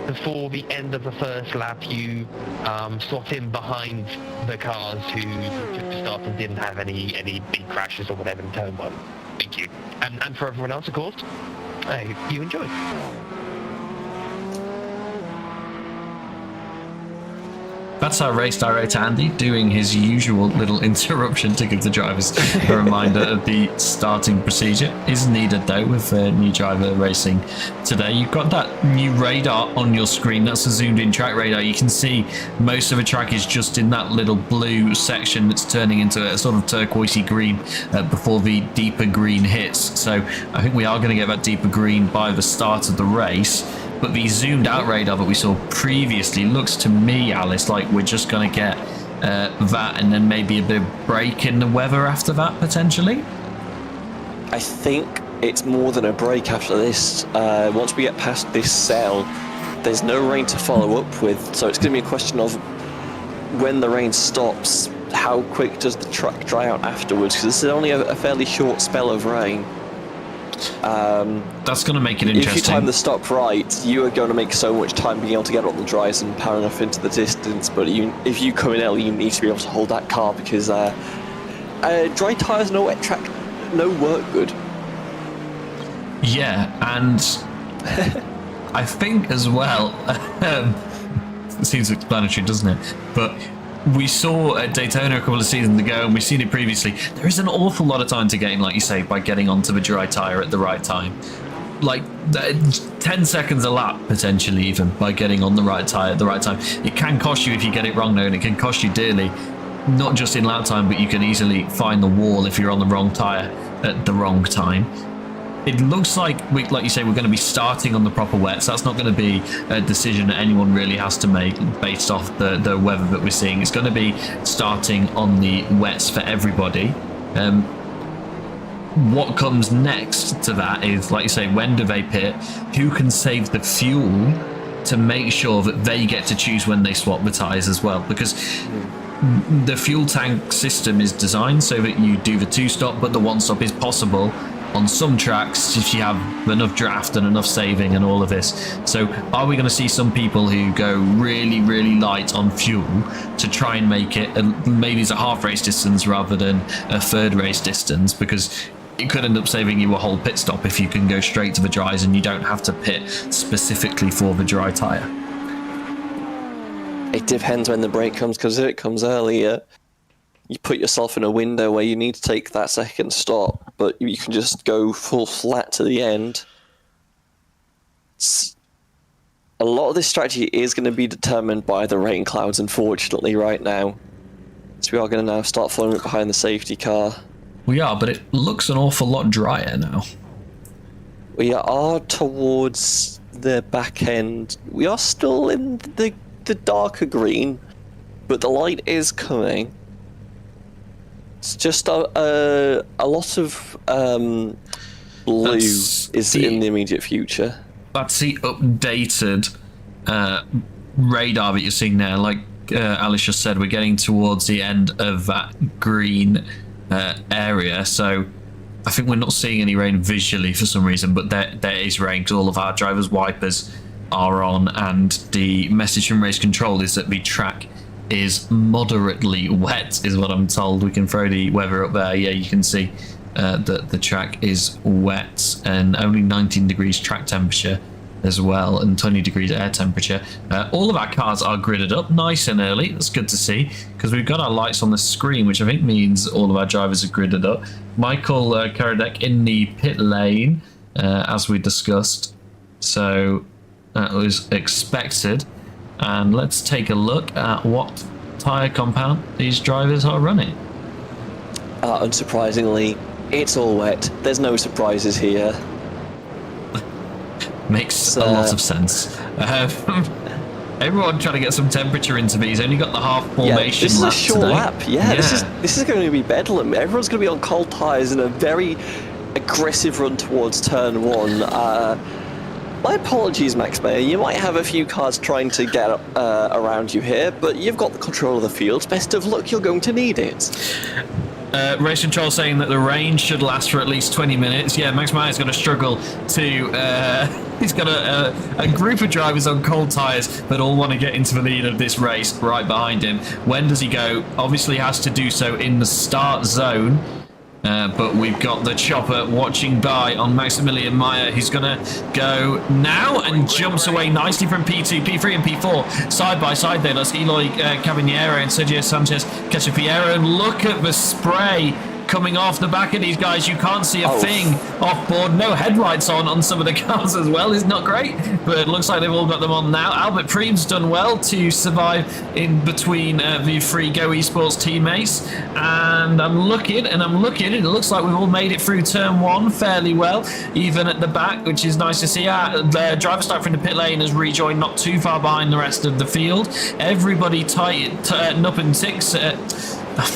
before the end of the first lap you slot in behind the cars who took the start and didn't have any big crashes or whatever in turn one. Thank you. And for everyone else, of course, I hope you enjoy. That's our race director Andy doing his usual little interruption to give the drivers a reminder of the starting procedure. Is needed though with new driver racing today. You've got that new radar on your screen. That's a zoomed in track radar. You can see most of the track is just in that little blue section that's turning into a sort of turquoisey green before the deeper green hits. So I think we are going to get that deeper green by the start of the race. But the zoomed out radar that we saw previously looks to me, Alice, like we're just going to get that and then maybe a bit of break in the weather after that, potentially? I think it's more than a break after this. Once we get past this cell, there's no rain to follow up with. So it's going to be a question of when the rain stops, how quick does the track dry out afterwards? Because this is only a fairly short spell of rain. That's going to make it interesting. If you time the stop right, you are going to make so much time being able to get on the dries and powering off into the distance. But if you come in early, you need to be able to hold that car because dry tyres, no wet track, no work good. Yeah, and I think as well, it seems explanatory, doesn't it? But we saw at Daytona a couple of seasons ago, and we've seen it previously. There is an awful lot of time to gain, like you say, by getting onto the dry tyre at the right time. Like 10 seconds a lap, potentially, even, by getting on the right tyre at the right time. It can cost you if you get it wrong, though, and it can cost you dearly. Not just in lap time, but you can easily find the wall if you're on the wrong tyre at the wrong time. It looks like you say, we're going to be starting on the proper wets. That's not going to be a decision that anyone really has to make based off the weather that we're seeing. It's going to be starting on the wets for everybody. What comes next to that is, like you say, when do they pit? Who can save the fuel to make sure that they get to choose when they swap the tyres as well? Because the fuel tank system is designed so that you do the two-stop, but the one-stop is possible on some tracks if you have enough draft and enough saving and all of this. So are we going to see some people who go really, really light on fuel to try and make it maybe it's a half race distance rather than a third race distance, because it could end up saving you a whole pit stop if you can go straight to the dries and you don't have to pit specifically for the dry tyre? It depends when the break comes, because if it comes earlier, you put yourself in a window where you need to take that second stop, but you can just go full flat to the end. A lot of this strategy is going to be determined by the rain clouds, unfortunately, right now. So we are going to now start following it behind the safety car. We are, but it looks an awful lot drier now. We are towards the back end. We are still in the darker green, but the light is coming. It's just a lot of blue is in the immediate future. That's the updated radar that you're seeing there. Like Alice just said, we're getting towards the end of that green area. So I think we're not seeing any rain visually for some reason, but there is rain because all of our drivers' wipers are on, and the message from race control is that the track is moderately wet, is what I'm told. We can throw the weather up there. Yeah, you can see that the track is wet, and only 19 degrees track temperature as well, and 20 degrees air temperature. All of our cars are gridded up nice and early. That's good to see, because we've got our lights on the screen, which I think means all of our drivers are gridded up. Michael Karadek in the pit lane, as we discussed, so that was expected. And let's take a look at what tyre compound these drivers are running. Unsurprisingly, it's all wet. There's no surprises here. Makes a lot of sense. Everyone trying to get some temperature into these. Only got the half formation. This is a lap short today. lap. Yeah, this is going to be bedlam. Everyone's going to be on cold tyres in a very aggressive run towards turn 1. My apologies, Max Mayer. You might have a few cars trying to get around you here, but you've got the control of the field. Best of luck. You're going to need it. Race Control saying that the rain should last for at least 20 minutes. Yeah, Max Meyer's going to struggle to... he's got a group of drivers on cold tyres that all want to get into the lead of this race right behind him. When does he go? Obviously has to do so in the start zone. But we've got the chopper watching by on Maximilian Meyer, who's going to go now and jumps away nicely from P2, P3 and P4. Side by side there, that's Eloy Caballero and Sergio Sanchez Cachapiero. Look at the spray coming off the back of these guys. You can't see a thing off board. No headlights on some of the cars as well. It's not great, but it looks like they've all got them on now. Albert Preem's done well to survive in between the three Go Esports teammates. And I'm looking, and it looks like we've all made it through turn 1 fairly well, even at the back, which is nice to see. The driver start from the pit lane has rejoined not too far behind the rest of the field. Everybody tighten up in 6.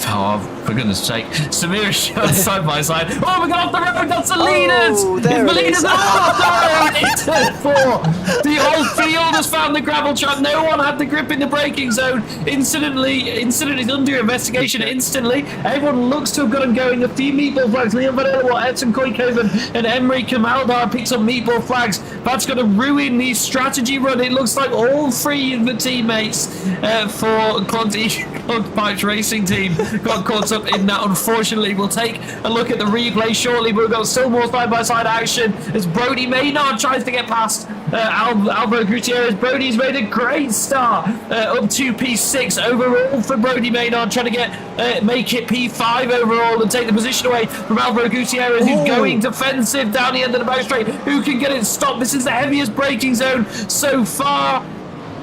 Oh, for goodness sake. Samir shot side by side. Oh, we got off the road. That's the leaders. There it's the it leaders is. off the road. It's turn 4. The whole field has found the gravel trap. No one had the grip in the braking zone. Incident is under investigation instantly. Everyone looks to have got them going. A few meatball flags. Leon Vanilla, Edson Koikoven, and Emery Kamaldar picks up meatball flags. That's going to ruin the strategy run. It looks like all 3 of the teammates for Clog Pipes Racing Team got caught up in that. Unfortunately, we'll take a look at the replay shortly, but we've got still more side-by-side action as Brody Maynard tries to get past Alvaro Gutierrez. Brody's made a great start up to P6 overall for Brody Maynard, trying to make it P5 overall and take the position away from Alvaro Gutierrez, who's going defensive down the end of the back straight. Who can get it stopped? This is the heaviest braking zone so far.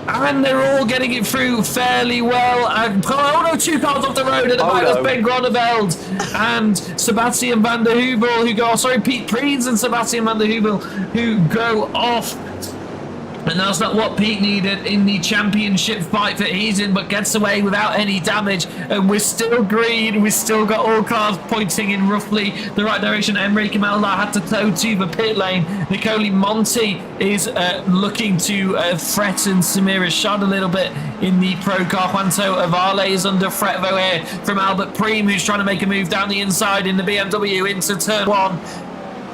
And they're all getting it through fairly well. Oh no, 2 cars off the road at the back. That's Ben Groneveld and Sebastian van der Heuvel Pete Preens and Sebastian van der Heuvel who go off. And that's not what Pete needed in the championship fight that he's in, but gets away without any damage. And we're still green. We've still got all cars pointing in roughly the right direction. Emery Kamaldar had to tow to the pit lane. Nicole Monti is looking to threaten Samir Rashad a little bit in the pro car. Juanto Avale is under threat though here from Albert Preem, who's trying to make a move down the inside in the BMW into turn 1.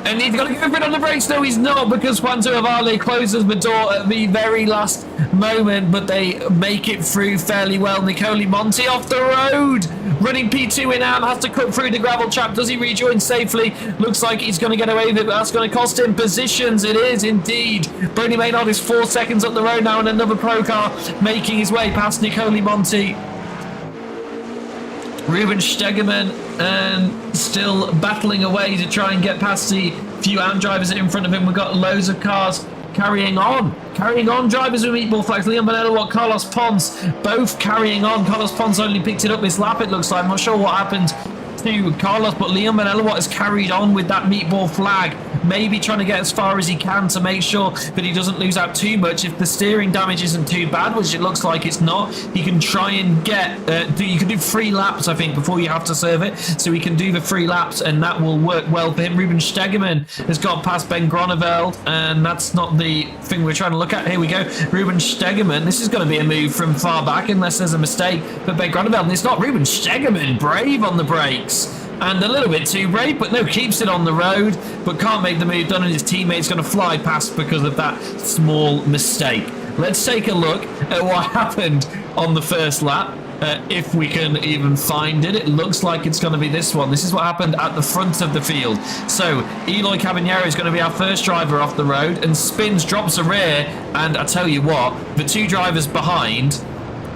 And he's got to go for it on the brakes. No, he's not, because Juanto Avale closes the door at the very last moment, but they make it through fairly well. Nicole Monti off the road, running P2 in Am, has to cut through the gravel trap. Does he rejoin safely? Looks like he's going to get away with it, but that's going to cost him positions. It is indeed. Brody Maynard is 4 seconds up the road now, and another pro car making his way past Nicole Monti. Ruben Stegemann and still battling away to try and get past the few AM drivers in front of him. We've got loads of cars carrying on drivers with meatball flags. Leon Benello, Carlos Pons, both carrying on. Carlos Pons only picked it up this lap, it looks like. I'm not sure what happened to Carlos, but Leon Benello has carried on with that meatball flag, maybe trying to get as far as he can to make sure that he doesn't lose out too much. If the steering damage isn't too bad, which it looks like it's not, he can try and get you can do 3 laps, I think, before you have to serve it, so he can do the 3 laps and that will work well for him. Ruben Stegemann has got past Ben Groneveld, and that's not the thing we're trying to look at. Here we go, Ruben Stegemann. This is going to be a move from far back unless there's a mistake, but Ben Groneveld, and it's not. Ruben Stegemann brave on the brakes, and a little bit too brave, but no, keeps it on the road, but can't make the move done, and his teammate's going to fly past because of that small mistake. Let's take a look at what happened on the first lap. If we can even find it. It looks like it's going to be this one. This is what happened at the front of the field. So Eloy Caballero is going to be our first driver off the road, and spins, drops a rear, and I tell you what, the 2 drivers behind,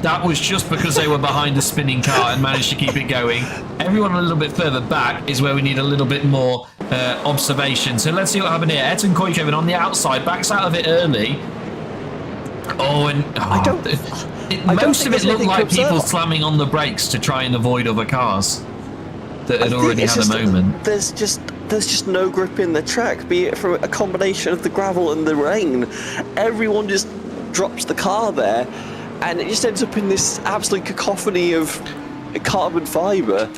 that was just because they were behind a spinning car and managed to keep it going. Everyone a little bit further back is where we need a little bit more observation. So let's see what happened here. Edson Koikoven on the outside, backs out of it early. Most of it looked like people slamming on the brakes to try and avoid other cars that had already had a moment. There's just no grip in the track, be it from a combination of the gravel and the rain. Everyone just drops the car there, and it just ends up in this absolute cacophony of carbon fibre.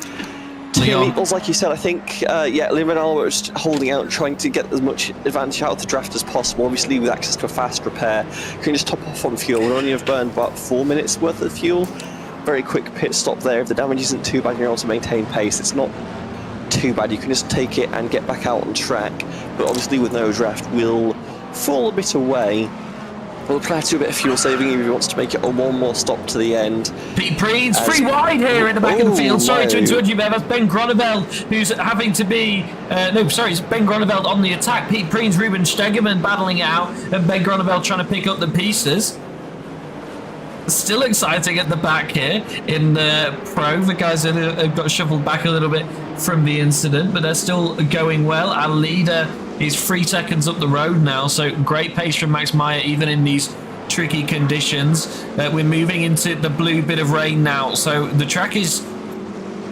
Leon. It was like you said, I think, Leon and Albert was holding out, trying to get as much advantage out of the draft as possible. Obviously, with access to a fast repair, you can just top off on fuel. We'd only have burned about 4 minutes worth of fuel. Very quick pit stop there. If the damage isn't too bad, you're able to maintain pace. It's not too bad. You can just take it and get back out on track. But obviously, with no draft, we'll fall a bit away. We'll try to do a bit of fuel saving if he wants to make it on one more stop to the end. Pete Preen's free wide here in the back of the field. Sorry to interrupt you there. That's Ben Groneveld who's having to be... it's Ben Groneveld on the attack. Pete Preen's Ruben Stegemann battling it out, and Ben Groneveld trying to pick up the pieces. Still exciting at the back here in the Pro. The guys have got shuffled back a little bit from the incident, but they're still going well. Our leader is 3 seconds up the road now, so great pace from Max Meyer even in these tricky conditions. We're moving into the blue bit of rain now, so the track is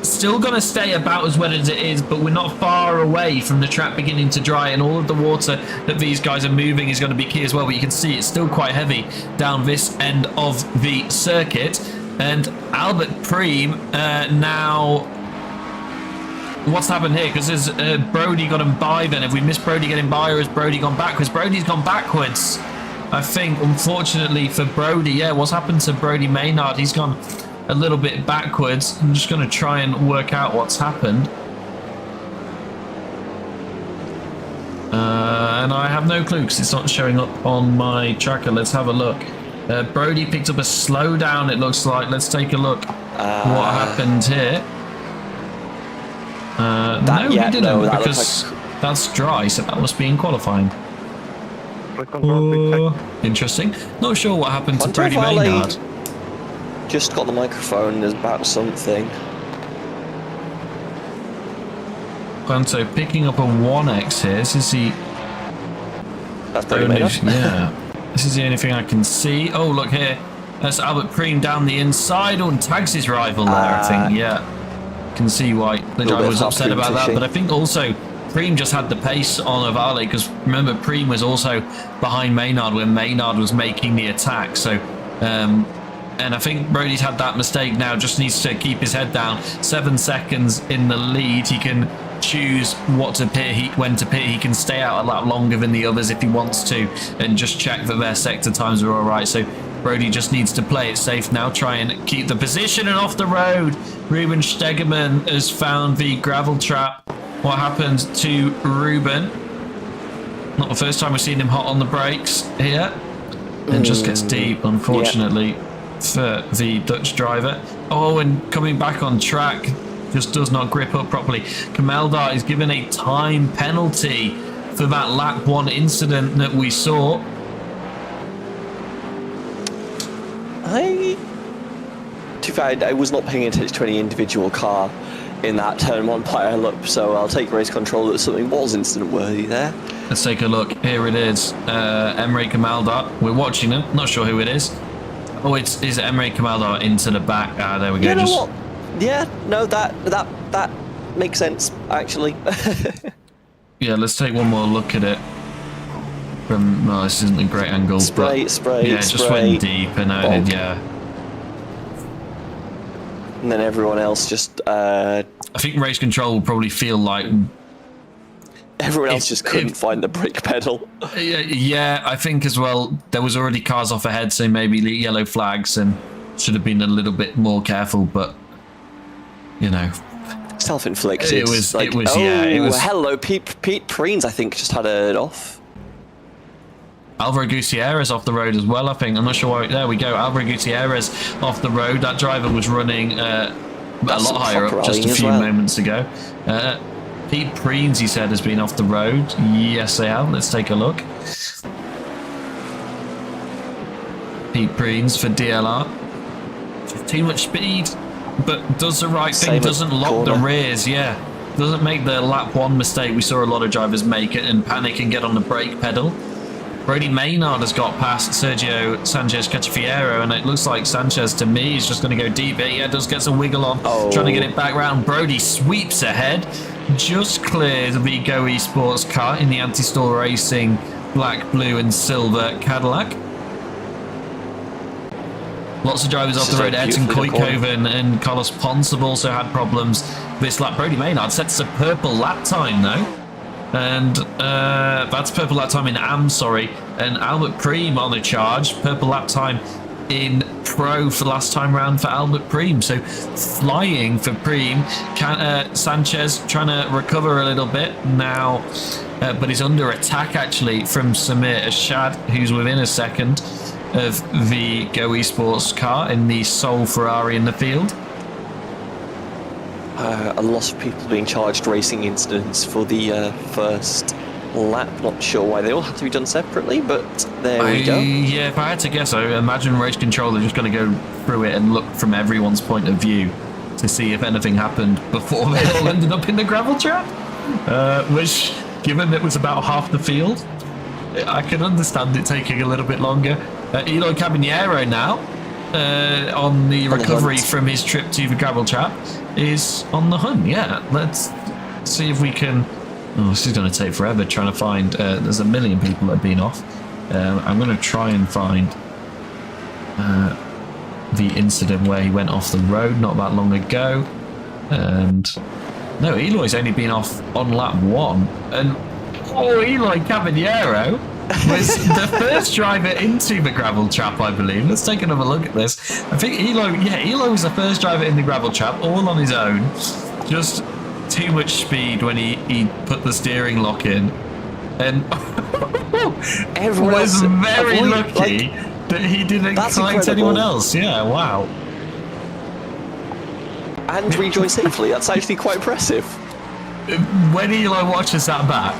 still going to stay about as wet as it is, but we're not far away from the track beginning to dry, and all of the water that these guys are moving is going to be key as well. But you can see it's still quite heavy down this end of the circuit. And Albert Preem now... What's happened here? Because has Brody got him by then? Have we missed Brody getting by, or has Brody gone backwards? Brody's gone backwards, I think, unfortunately for Brody. Yeah, what's happened to Brody Maynard? He's gone a little bit backwards. I'm just going to try and work out what's happened. And I have no clue because it's not showing up on my tracker. Let's have a look. Brody picked up a slowdown, it looks like. Let's take a look what happened here. No, he didn't, because that's dry, so that must be in qualifying. Interesting. Not sure what happened to Brody Maynard. Just got the microphone about something. Quanto picking up a 1X here. This is the... That's Brody Maynard. Yeah. This is the only thing I can see. Oh, look here. That's Albert Preem down the inside. Oh, and tags his rival there, I think. Yeah. Can see why the driver was upset about that, but I think also Preem just had the pace on Ovale, because remember Preem was also behind Maynard when Maynard was making the attack. So and I think Brody's had that mistake now, just needs to keep his head down. 7 seconds in the lead. He can choose what to pit, when to pit. He can stay out a lap longer than the others if he wants to, and just check that their sector times are all right. So Brody just needs to play it safe now, try and keep the position and off the road. Ruben Stegemann has found the gravel trap. What happened to Ruben? Not the first time we've seen him hot on the brakes here. And just gets deep, unfortunately, for the Dutch driver. Oh, and coming back on track, just does not grip up properly. Kameldar is given a time penalty for that lap 1 incident that we saw. To be fair, I was not paying attention to any individual car in that turn 1 pile-up, so I'll take race control that something was incident-worthy there. Let's take a look. Here it is. Emre Kamaldar. We're watching him. Not sure who it is. Oh, it's Emre Kamaldar into the back. Ah, there we go. You know what? Yeah, no, that makes sense, actually. Yeah, let's take one more look at it. From, oh, this isn't a great angle. Spray. Yeah, it just went deep, and yeah. And then everyone else just... I think race control will probably feel like... Everyone else just couldn't find the brake pedal. Yeah, I think as well, there was already cars off ahead, so maybe yellow flags, and should have been a little bit more careful, but, you know... Self-inflicted. It was, hello, Pete Preens, I think, just had it off. Alvaro Gutierrez off the road as well, I think. I'm not sure why. There we go. Alvaro Gutierrez off the road. That driver was running a lot higher up just a few moments ago. Pete Preens, he said, has been off the road. Yes, they have. Let's take a look. Pete Preens for DLR. Too much speed, but does the right thing. Doesn't lock the rears. Yeah. Doesn't make the lap 1 mistake we saw a lot of drivers make it and panic and get on the brake pedal. Brody Maynard has got past Sergio Sanchez Cachafiero, and it looks like Sanchez, to me, is just going to go deep. Yeah, does get some wiggle on, trying to get it back round. Brody sweeps ahead, just clears the Go Esports car in the Anti-Stall Racing black, blue, and silver Cadillac. Lots of drivers off the road. Ayrton Kooijhoven and Carlos Ponce have also had problems this lap. Brody Maynard sets a purple lap time though. And that's purple lap time in AM, sorry. And Albert Preem on the charge. Purple lap time in Pro for the last time round for Albert Preem. So flying for Preem. Sanchez trying to recover a little bit now. But he's under attack actually from Samir Ashad, who's within a second of the Go Esports car in the sole Ferrari in the field. A lot of people being charged racing incidents for the first lap. Not sure why they all have to be done separately, but there we go. Yeah, if I had to guess, I imagine race control are just going to go through it and look from everyone's point of view to see if anything happened before they all ended up in the gravel trap. Which, given it was about half the field, I can understand it taking a little bit longer. Eloy Caballero now, on the recovery from his trip to the gravel trap, is on the hunt. Yeah, let's see if we can. Oh, this is going to take forever trying to find. There's a million people that have been off. I'm going to try and find the incident where he went off the road not that long ago. And no, Eloy's only been off on lap 1. And Eloy Caballero was the first driver into the gravel trap, I believe. Let's take another look at this. I think Eloy was the first driver in the gravel trap, all on his own. Just too much speed when he put the steering lock in. And everyone was else very lucky that he didn't collect anyone else. Yeah, wow. And rejoin safely. That's actually quite impressive. When Eloy watches that back,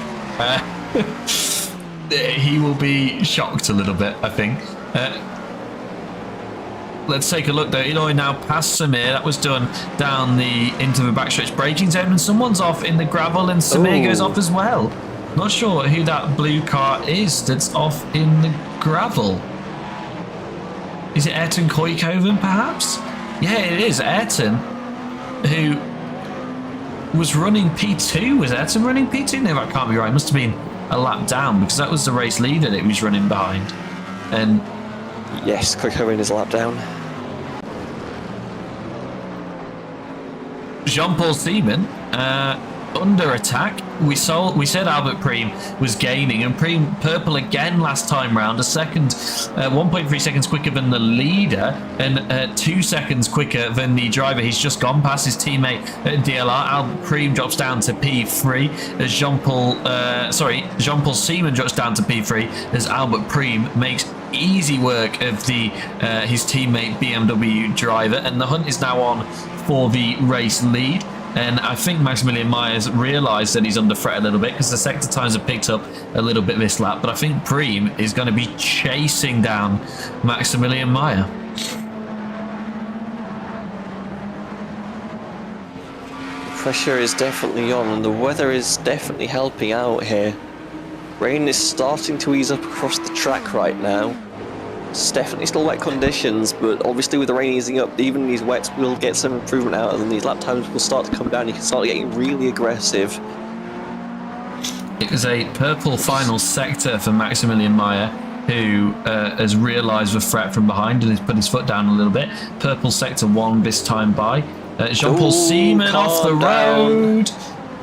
he will be shocked a little bit, I think. Let's take a look though. Eloy now past Samir. That was done down into the backstretch braking zone, and someone's off in the gravel, and Samir goes off as well. Not sure who that blue car is that's off in the gravel. Is it Ayrton Kooijhoven, perhaps? Yeah, it is Ayrton, who was running P2. Was Ayrton running P2? No, that can't be right. It must have been a lap down, because that was the race leader that he was running behind. And yes, Kooijhoven is a lap down. Jean-Paul Seaman under attack. We said Albert Preem was gaining, and Preem purple again last time round, a second, 1.3 seconds quicker than the leader, and 2 seconds quicker than the driver. He's just gone past his teammate at DLR. Albert Preem drops down to P3 as Jean-Paul Seaman drops down to P3 as Albert Preem makes easy work of his teammate BMW driver, and the hunt is now on for the race lead. And I think Maximilian Myers realised that he's under threat a little bit, because the sector times have picked up a little bit this lap. But I think Preem is going to be chasing down Maximilian Meyer. Pressure is definitely on, and the weather is definitely helping out here. Rain is starting to ease up across the track right now. It's definitely still wet conditions, but obviously with the rain easing up, even these wets will get some improvement out of them. These lap times will start to come down. You can start getting really aggressive. It was a purple final sector for Maximilian Meyer, who has realised the threat from behind and has put his foot down a little bit. Purple sector 1 this time by. Jean-Paul Seaman off the road.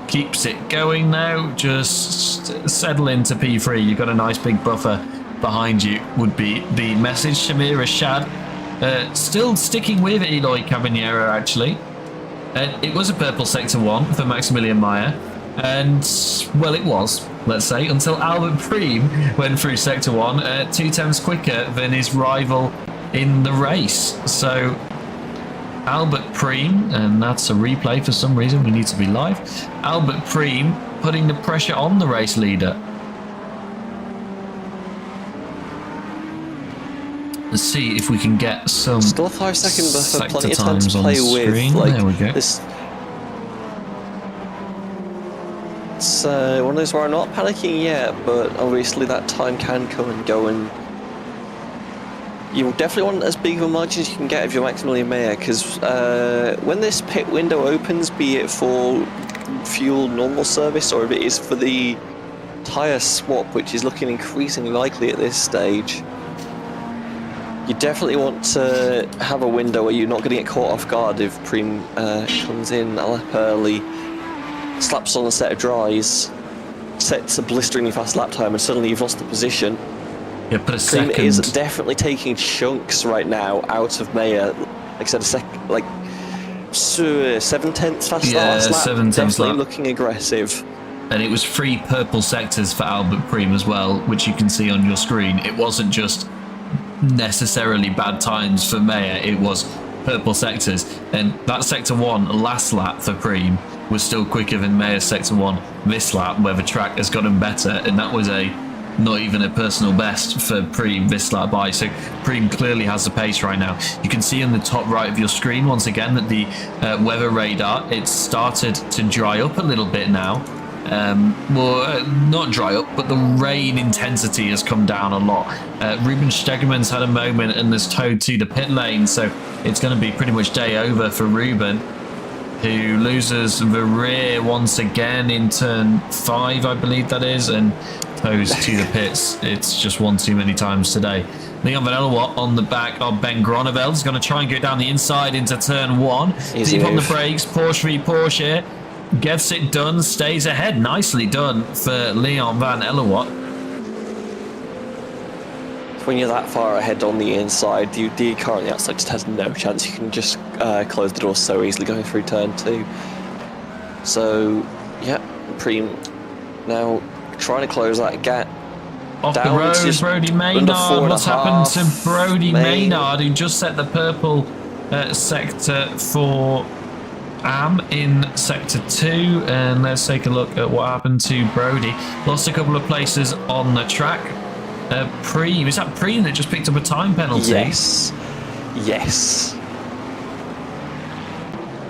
Keeps it going now. Just settle into P3. You've got a nice big buffer behind you, would be the message. Samir Ashad still sticking with Eloy Caballero, actually. It was a purple sector 1 for Maximilian Meyer. And, well, it was, let's say, until Albert Preem went through sector 1 2 tenths quicker than his rival in the race. So Albert Preem, and that's a replay for some reason, we need to be live. Albert Preem putting the pressure on the race leader. Let's see if we can get some still a 5 second buffer, plenty of time times to play on the with. screen. Like, there we go. It's one of those where I'm not panicking yet, but obviously that time can come and go, and you definitely want as big of a margin as you can get of your Maximilian Meyer, because when this pit window opens, be it for fuel normal service or if it is for the tyre swap, which is looking increasingly likely at this stage, You definitely want to have a window where you're not going to get caught off guard if Preem comes in a lap early, slaps on a set of dries, sets a blisteringly fast lap time, and suddenly you've lost the position. Yeah, but a Preem second is definitely taking chunks right now out of Mayer. Like I said, 7/10 fast last lap. 7/10 Definitely lap. looking aggressive. And it was 3 purple sectors for Albert Preem as well, which you can see on your screen. It wasn't just necessarily bad times for Mayer, it was purple sectors. And that sector 1 last lap for Preem was still quicker than Mayer's sector 1 this lap, where the track has gotten better, and that was not even a personal best for Preem this lap by. So Preem clearly has the pace right now. You can see in the top right of your screen once again that the weather radar, it's started to dry up a little bit now. Not dry up, but the rain intensity has come down a lot. Ruben Stegeman's had a moment and is towed to the pit lane, so it's going to be pretty much day over for Ruben, who loses the rear once again in turn 5, I believe that is, and tows to the pits. It's just one too many times today. Leon Van Elwart on the back of Ben Groneveld is going to try and go down the inside into turn 1. Easy Deep on the move. brakes, Porsche v Porsche here. Gets it done, stays ahead. Nicely done for Leon Van Elwart. When you're that far ahead on the inside, the car on the outside just has no chance. You can just close the door so easily going through turn 2. So, yeah, Preem now trying to close that gap. Off the Down road, to just Brody under Maynard. What's happened to 4.5. Brody Maynard, who just set the purple sector for Am in sector 2? And let's take a look at what happened to Brody. Lost a couple of places on the track. Preem, is that Preem that just picked up a time penalty? Yes.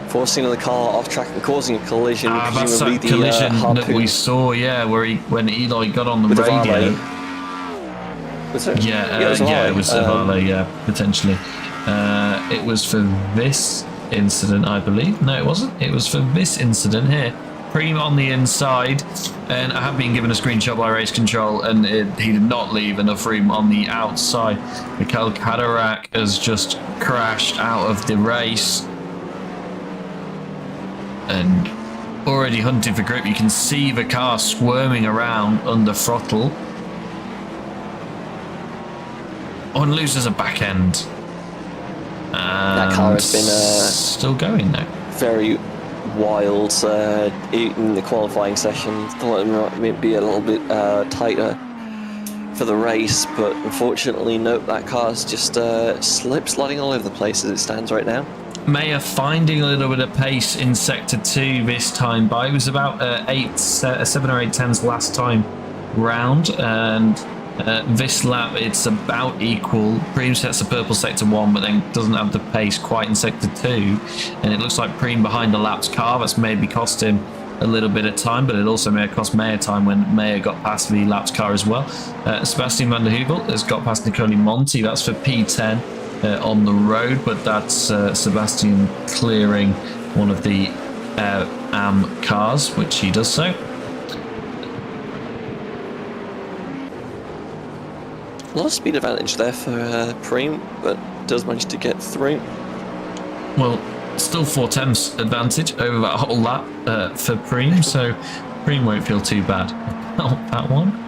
Forcing the car off track and causing a collision. That's presumably that collision that Harpoon we saw, yeah, when Eli got on the with the radio. valet. Was it? Yeah, it was a valet. it was a valet, yeah, potentially. It was for this incident, I believe. No, it wasn't. It was for this incident here. Preem on the inside, and I have been given a screenshot by race control, and he did not leave enough room on the outside. Mikel Kadarak has just crashed out of the race and already hunting for grip. You can see the car squirming around under throttle. Oh, and loses a back end. That car has been still going now. very wild in the qualifying session. Thought it might be a little bit tighter for the race, but unfortunately, nope, that car's just sliding all over the place as it stands right now. Mayer finding a little bit of pace in sector 2 this time by. It was about 7 or 8 tenths last time round, and this lap it's about equal. Preem sets the purple sector 1, but then doesn't have the pace quite in sector 2, and it looks like Preem behind the lap's car. That's maybe cost him a little bit of time, but it also may have cost Mayer time when Mayer got past the lap's car as well. Sebastian van der Heuvel has got past Nicoli Monti. That's for P10 on the road, but that's Sebastian clearing one of the AM cars, which he does so. A lot of speed advantage there for Preem, but does manage to get through. Well, still 4 tenths advantage over that whole lap for Preem, so Preem won't feel too bad about that one.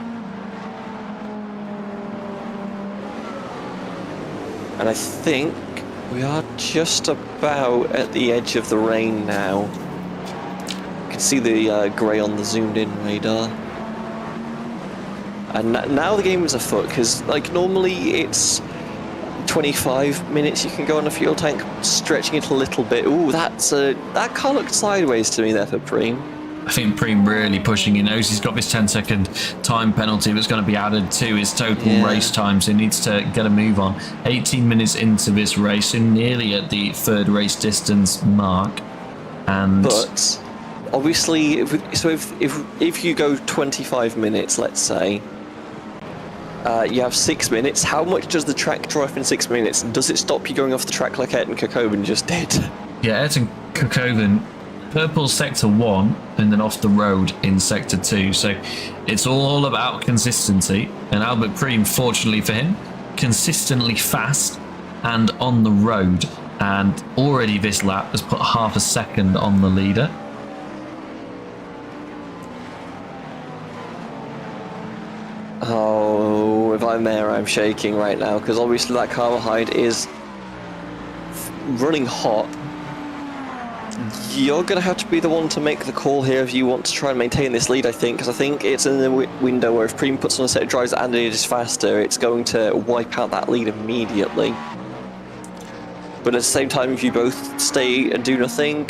And I think we are just about at the edge of the rain now. You can see the grey on the zoomed in radar. And now the game is afoot, because like normally it's 25 minutes you can go on a fuel tank, stretching it a little bit. Ooh, that car looked sideways to me there for Preem. I think Preem really pushing. He knows he's got this 10-second time penalty that's going to be added to his total race time, so he needs to get a move on. 18 minutes into this race, and nearly at the 3rd race distance mark. And but obviously, if you go 25 minutes, let's say, you have 6 minutes. How much does the track draw off in 6 minutes? Does it stop you going off the track like Ayrton Kekkoven just did? yeah, Ayrton Kekkoven, purple sector 1 and then off the road in sector 2. So it's all about consistency. And Albert Preem, fortunately for him, consistently fast and on the road. And already this lap has put half a second on the leader. Oh, if I'm there, I'm shaking right now, because obviously that Carbohyde is running hot. You're going to have to be the one to make the call here if you want to try and maintain this lead, I think, because I think it's in the window where if Preem puts on a set of drives and it is faster, it's going to wipe out that lead immediately. But at the same time, if you both stay and do nothing,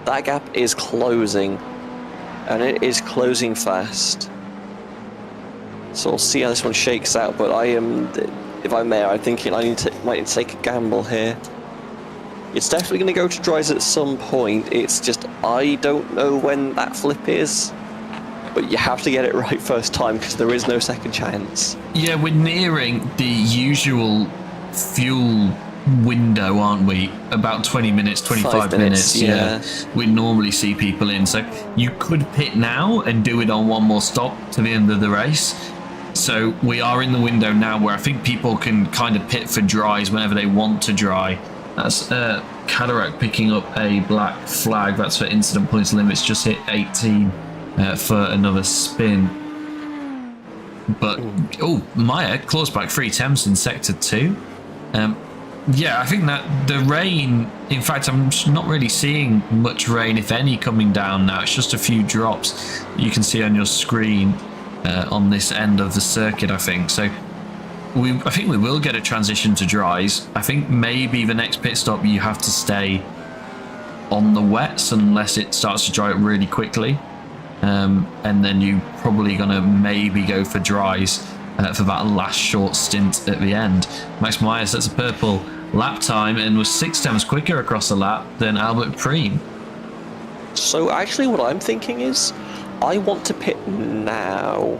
that gap is closing, and it is closing fast. So we'll see how this one shakes out, but if I'm there, I'm thinking I might need to take a gamble here. It's definitely going to go to dries at some point. It's just I don't know when that flip is, but you have to get it right first time because there is no second chance. Yeah, we're nearing the usual fuel window, aren't we? About 20 minutes, 25 minutes. Yeah. We normally see people in, so you could pit now and do it on one more stop to the end of the race. So we are in the window now where I think people can kind of pit for dries whenever they want to dry. That's Cataract picking up a black flag. That's for incident points limits. Just hit 18 for another spin. But, oh, Maya claws back 3 attempts in sector 2. Yeah, I think that the rain, in fact, I'm not really seeing much rain, if any, coming down now. It's just a few drops you can see on your screen on this end of the circuit, I think. So I think we will get a transition to dries. I think maybe the next pit stop you have to stay on the wets unless it starts to dry up really quickly. And then you're probably going to maybe go for dries for that last short stint at the end. Max Meyer sets a purple lap time and was 6 tenths quicker across the lap than Albert Preem. So actually what I'm thinking is I want to pit now,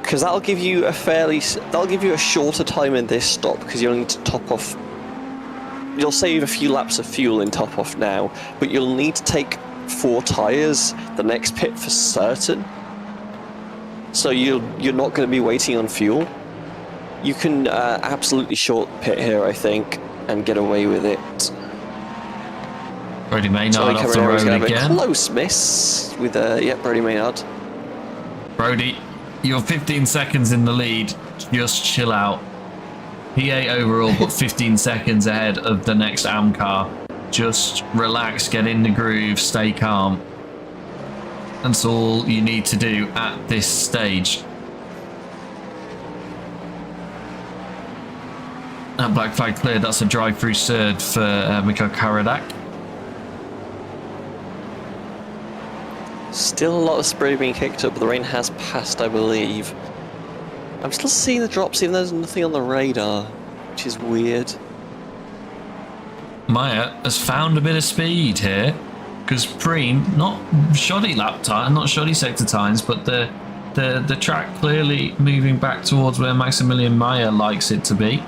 because that'll give you a shorter time in this stop, because you'll need to top off. You'll save a few laps of fuel in top off now, but you'll need to take 4 tyres the next pit for certain. So you're not going to be waiting on fuel. You can absolutely short pit here, I think, and get away with it. Brody Maynard off the road again. Close miss with Brody Maynard. Brody, you're 15 seconds in the lead. Just chill out. P8 overall, but 15 seconds ahead of the next AM car. Just relax, get in the groove, stay calm. That's all you need to do at this stage. That black flag cleared. That's a drive-through third for Mikhail Karadak. Still a lot of spray being kicked up, but the rain has passed, I believe. I'm still seeing the drops, even though there's nothing on the radar, which is weird. Maya has found a bit of speed here, because Preem, not shoddy lap time, not shoddy sector times, but the track clearly moving back towards where Maximilian Maya likes it to be.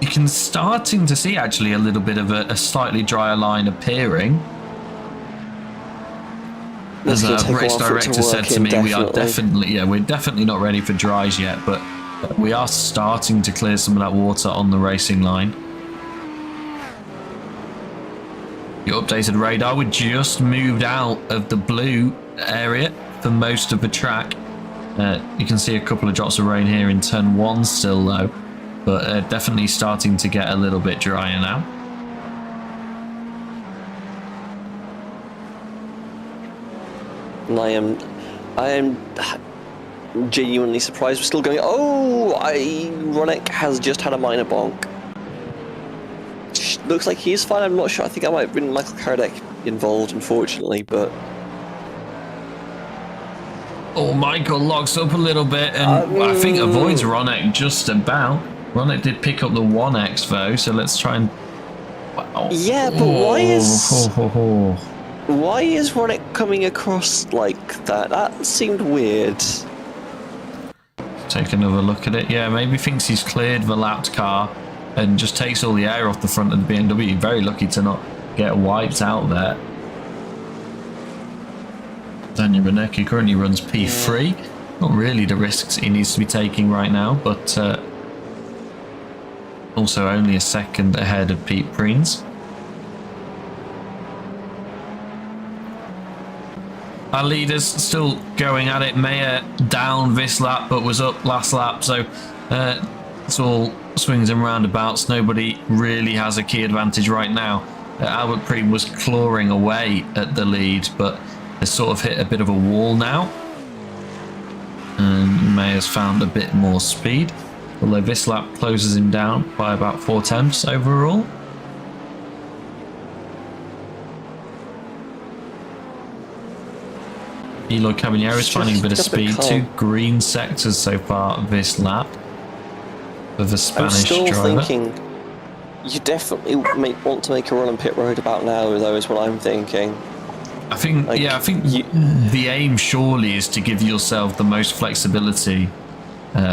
You can starting to see actually a little bit of a slightly drier line appearing. As a race director said to me, we're definitely not ready for dries yet, but we are starting to clear some of that water on the racing line. Your updated radar, we just moved out of the blue area for most of the track. You can see a couple of drops of rain here in turn 1 still though, but definitely starting to get a little bit drier now. And I am genuinely surprised we're still going. Oh, Ronek has just had a minor bonk. Looks like he's fine. I'm not sure. I think I might have been Michael Kardec involved, unfortunately, but. Oh, Michael locks up a little bit and I think avoids Ronek just about. Ronek did pick up the 1x though, so let's try and. Wow. Yeah, but why is Ronek coming across like that? That seemed weird. Take another look at it. Yeah, maybe thinks he's cleared the lapped car and just takes all the air off the front of the BMW. Very lucky to not get wiped out there. Daniel Renecki currently runs P3. not really the risks he needs to be taking right now, but also only a second ahead of Pete Preens. Our leaders still going at it. Mayer down this lap, but was up last lap. So it's all swings and roundabouts. Nobody really has a key advantage right now. Albert Preen was clawing away at the lead, but has sort of hit a bit of a wall now. And Mayer's found a bit more speed, although this lap closes him down by about 4 tenths overall. Eloy Caballero is finding a bit of speed. 2 green sectors so far this lap for the Spanish driver. I'm still thinking you definitely want to make a run on pit road about now, though, is what I'm thinking. I think, like, I think the aim surely is to give yourself the most flexibility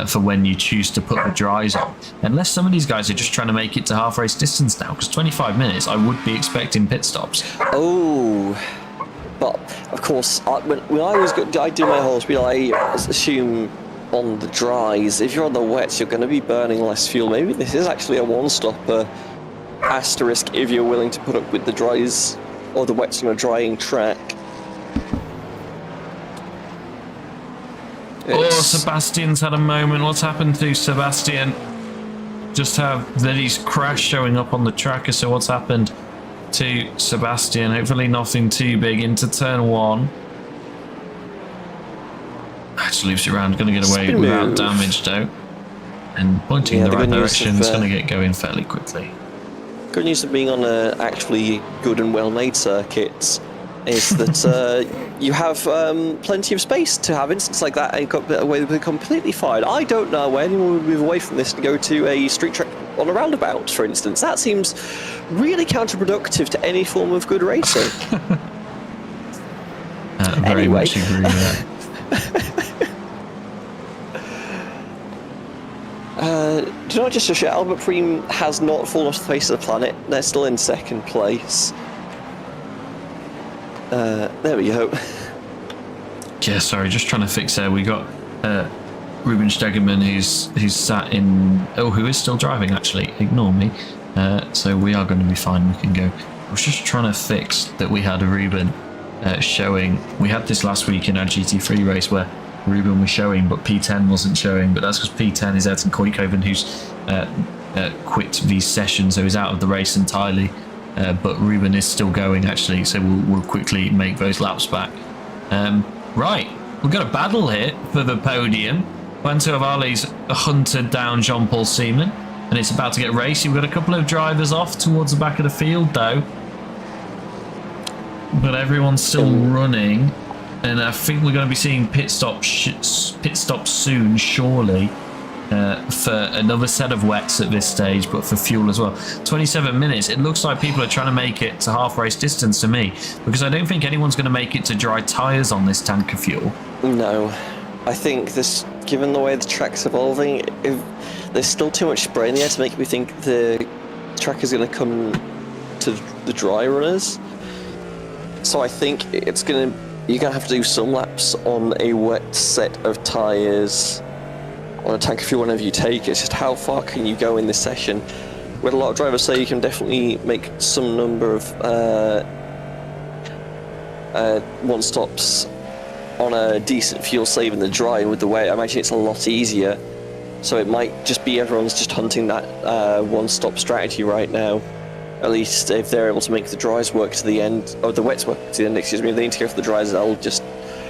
for when you choose to put the dries on. Unless some of these guys are just trying to make it to half race distance now, because 25 minutes, I would be expecting pit stops. Oh. But of course, when I do my whole speed, I assume on the dries, if you're on the wets, you're going to be burning less fuel. Maybe this is actually a one-stopper asterisk if you're willing to put up with the dries or the wets on a drying track. Oh, Sebastian's had a moment. What's happened to Sebastian? Just have that he's crashed showing up on the tracker. So what's happened to Sebastian? Hopefully nothing too big into turn 1. Actually loops it around, going to get away without damage though. And pointing in the right direction, it's going to get going fairly quickly. Good news of being on actually good and well-made circuits is that you have plenty of space to have instances like that and got away with it completely fine. I don't know where anyone would move away from this to go to a street track on a roundabout, for instance. That seems really counterproductive to any form of good racing. Very much agree with that. Do you know, just to show, Albert Preen has not fallen off the face of the planet. They're still in second place. There we go. Yeah, sorry, just trying to fix there. We got Ruben Stegemann who's sat in... Oh, who is still driving, actually. Ignore me. So we are going to be fine. We can go. I was just trying to fix that we had a Ruben showing. We had this last week in our GT3 race where Ruben was showing, but P10 wasn't showing. But that's because P10 is Edson Koikhoven, who's quit these sessions, so he's out of the race entirely. But Ruben is still going, actually, so we'll quickly make those laps back. Right, we've got a battle here for the podium. Juancho Avales hunted down Jean-Paul Seaman, and it's about to get racy. We've got a couple of drivers off towards the back of the field, though. But everyone's still running. And I think we're going to be seeing pit stops soon, surely, for another set of wets at this stage, but for fuel as well. 27 minutes. It looks like people are trying to make it to half race distance to me, because I don't think anyone's going to make it to dry tyres on this tank of fuel. No. I think this, given the way the track's evolving, there's still too much spray in the air to make me think the track is going to come to the dry runners. So I think you're going to have to do some laps on a wet set of tyres on a tank of fuel whenever you take it. It's just how far can you go in this session? Where a lot of drivers say you can definitely make some number of one-stops on a decent fuel save in the dry, and with the wet, I imagine it's a lot easier. So it might just be everyone's just hunting that one-stop strategy right now. At least if they're able to make the dries work to the end, or the wets work to the end, excuse me. If they need to go for the dries, they'll just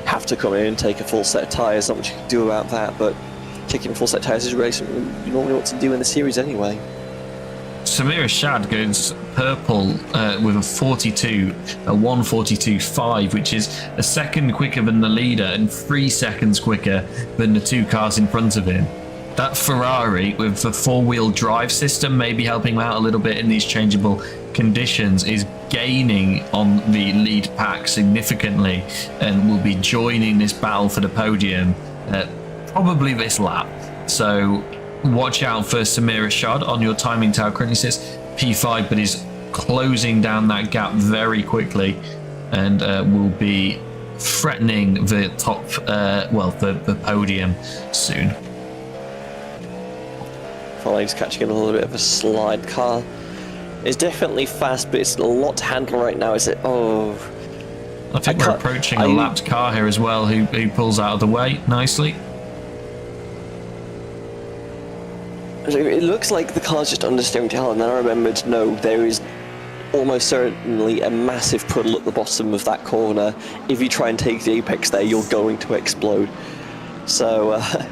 have to come in and take a full set of tyres. Not much you can do about that, but taking a full set of tyres is really something you normally want to do in the series anyway. Samir Ashad goes purple with a 1:42.5, which is a second quicker than the leader and 3 seconds quicker than the 2 cars in front of him. That Ferrari with the 4-wheel drive system maybe helping him out a little bit in these changeable conditions is gaining on the lead pack significantly and will be joining this battle for the podium probably this lap. So watch out for Samir Ashad on your timing tower. Currently sits P5, but is closing down that gap very quickly and will be threatening the top, the podium soon. Finally just catching a little bit of a slide. Car is definitely fast, but it's a lot to handle right now. Is it? Oh, I think we're approaching a lapped car here as well, who pulls out of the way nicely. It looks like the car's just understeering to hell, and then I remembered, no, there is almost certainly a massive puddle at the bottom of that corner. If you try and take the apex there, you're going to explode. So, a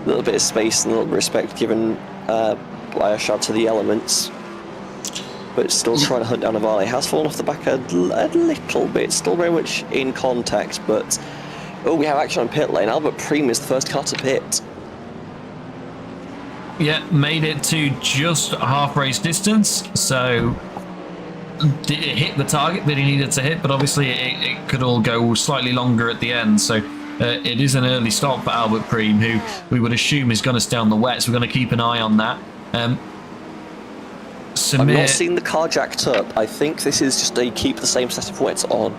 little bit of space and a little bit of respect given by a shout to the elements. But still trying to hunt down a Vale. Has fallen off the back a little bit, still very much in contact, but... Oh, we have action on pit lane. Albert Preem is the first car to pit. Yeah, made it to just half race distance, so it hit the target that he needed to hit, but obviously it could all go slightly longer at the end, so it is an early stop for Albert Preem, who we would assume is going to stay on the wet, so we're going to keep an eye on that. I've not seen the car jacked up. I think this is just a keep the same set of wets on.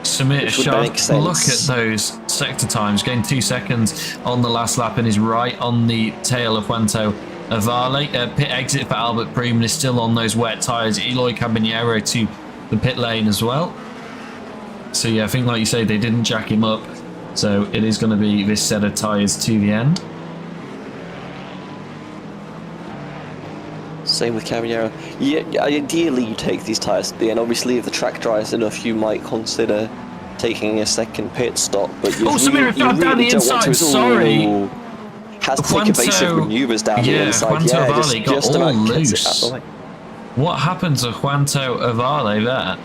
Samir Shah, look at those sector times, gained 2 seconds on the last lap and is right on the tail of Juanto Avale. Pit exit for Albert Preem is still on those wet tyres. Eloy Caballero to the pit lane as well. So yeah, I think like you say, they didn't jack him up. So it is going to be this set of tyres to the end. Same with Caballero. Yeah, ideally you take these tyres at the end. Obviously, if the track dries enough, you might consider taking a second pit stop. But you Samir, you really down the inside. Sorry. Has to take evasive maneuvers down the inside. Juanto Avale got just all about loose. gets it out of the way. What happened to Juanto Avale there?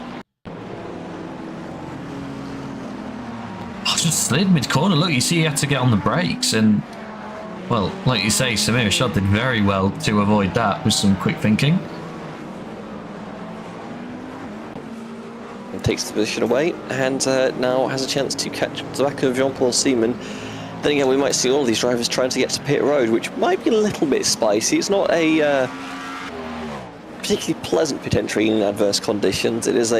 Oh, just slid mid-corner. Look, you see he had to get on the brakes and... Well, like you say, Samir Shah did very well to avoid that with some quick thinking. And takes the position away, and now has a chance to catch the back of Jean-Paul Seaman. Then again, we might see all these drivers trying to get to pit road, which might be a little bit spicy. It's not a particularly pleasant pit entry in adverse conditions. It is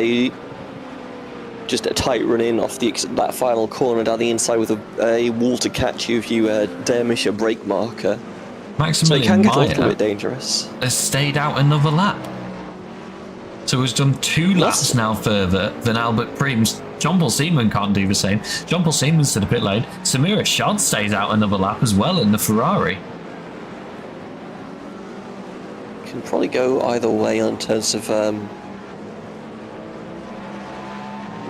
just a tight run in off that final corner down the inside with a wall to catch you if you dare miss your brake marker. So it can get a little bit dangerous. Has stayed out another lap. So he's done 2 laps now further than Albert Preem's. Jean-Paul Seaman can't do the same. Jean-Paul Seaman's to the pit lane. Samir Shah stays out another lap as well in the Ferrari. Can probably go either way in terms of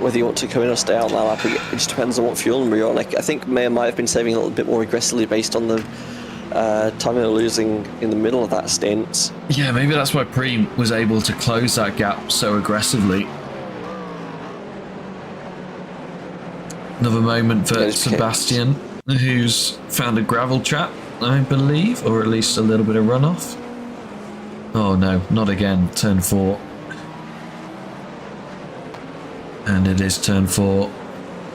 whether you want to come in or stay out that lap. It just depends on what fuel number you're on. I think Mayer might have been saving a little bit more aggressively based on the time they were losing in the middle of that stint. Yeah, maybe that's why Preem was able to close that gap so aggressively. Another moment for Sebastian, who's found a gravel trap, I believe, or at least a little bit of runoff. Oh no, not again, turn 4. And it is turn 4.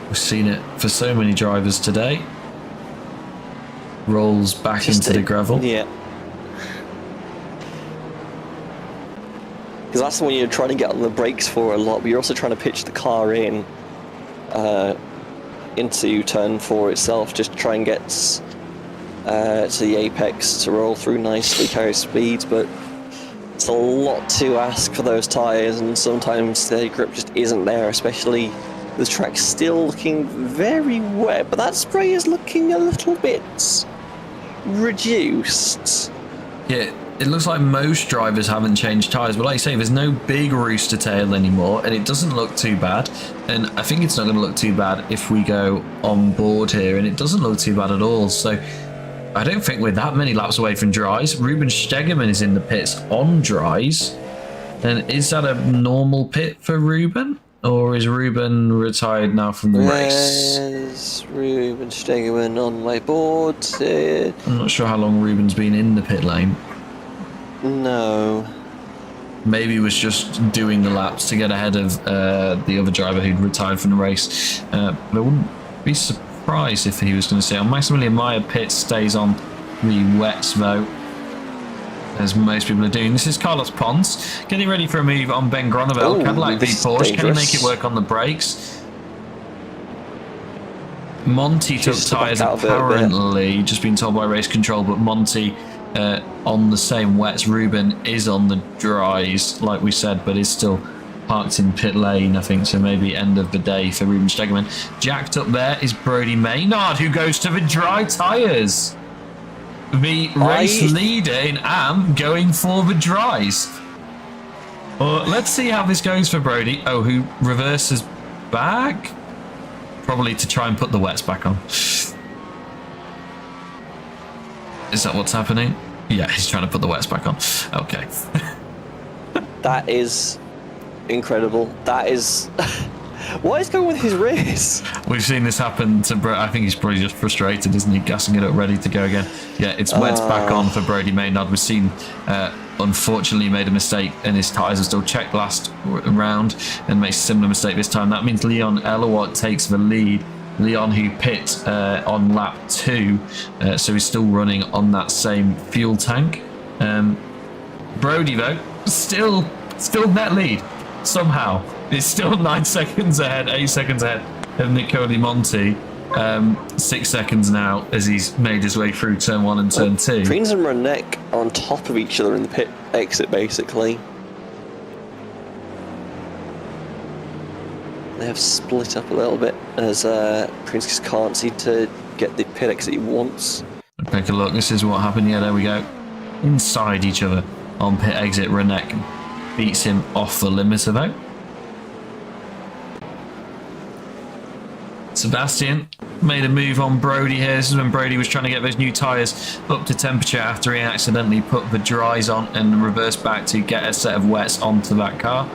We've seen it for so many drivers today. Rolls back into the gravel. Yeah. Because that's the one you're trying to get on the brakes for a lot, but you're also trying to pitch the car in into turn 4 itself, just to try and get to the apex to roll through nicely, carry speeds, but it's a lot to ask for those tyres, and sometimes the grip just isn't there, especially the track's still looking very wet, but that spray is looking a little bit reduced. Yeah, it looks like most drivers haven't changed tyres, but like you say, there's no big rooster tail anymore, and it doesn't look too bad, and I think it's not going to look too bad if we go on board here, and it doesn't look too bad at all, so I don't think we're that many laps away from dries. Ruben Stegemann is in the pits on dries. And is that a normal pit for Ruben? Or is Ruben retired now from the race? Ruben Stegemann on my board. I'm not sure how long Ruben's been in the pit lane. No. Maybe he was just doing the laps to get ahead of the other driver who'd retired from the race. But I wouldn't be surprised if he was going to stay on. Maximilian Meyer pit stays on the wets though. as most people are doing. This is Carlos Pons getting ready for a move on Ben Gronevel. Ooh, Cadillac v this is Porsche. Can he make dangerous. it work on the brakes? Monty took Just to back tyres out of it a bit. apparently, just been told by race control, but Monty on the same wets. Ruben is on the dries, like we said, but is still parked in pit lane, I think, so maybe end of the day for Ruben Stegemann. Jacked up there is Brody Maynard, who goes to the dry tyres. The race leader in AM going for the dries. Well, let's see how this goes for Brody. Oh, who reverses back? Probably to try and put the wets back on. Is that what's happening? Yeah, he's trying to put the wets back on. Okay. That is incredible. That is... What is going with his race? We've seen this happen to I think he's probably just frustrated, isn't he? Gassing it up, ready to go again. Yeah, it's wets back on for Brody Maynard. We've seen, unfortunately, he made a mistake and his tyres are still checked last round and makes a similar mistake this time. That means Leon Elowat takes the lead. Leon, who pit on lap 2, so he's still running on that same fuel tank. Brody, though, still net lead somehow. It's still 9 seconds ahead, 8 seconds ahead of Nicoli Monti. 6 seconds now as he's made his way through turn 1 and turn 2. Greens and Renek are on top of each other in the pit exit, basically. They have split up a little bit as Prince just can't seem to get the pit exit he wants. Take a look. This is what happened. Yeah, there we go. Inside each other on pit exit. Renek beats him off the limiter, though. Sebastian made a move on Brody here. This is when Brody was trying to get those new tyres up to temperature after he accidentally put the dries on and reversed back to get a set of wets onto that car.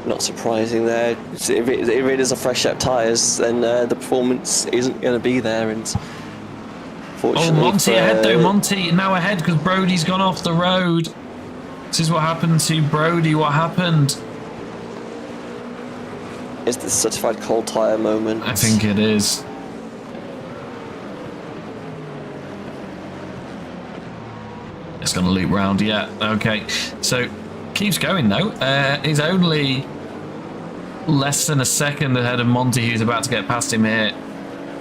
Not surprising there. If it is a fresh set of tyres, then the performance isn't going to be there. And fortunately, oh, Monty ahead though. Monty now ahead because Brody's gone off the road. This is what happened to Brody. What happened? Is the certified cold tyre moment? I think it is. It's going to loop round, yeah. Okay, so keeps going though. He's only less than a second ahead of Monty, who's about to get past him here.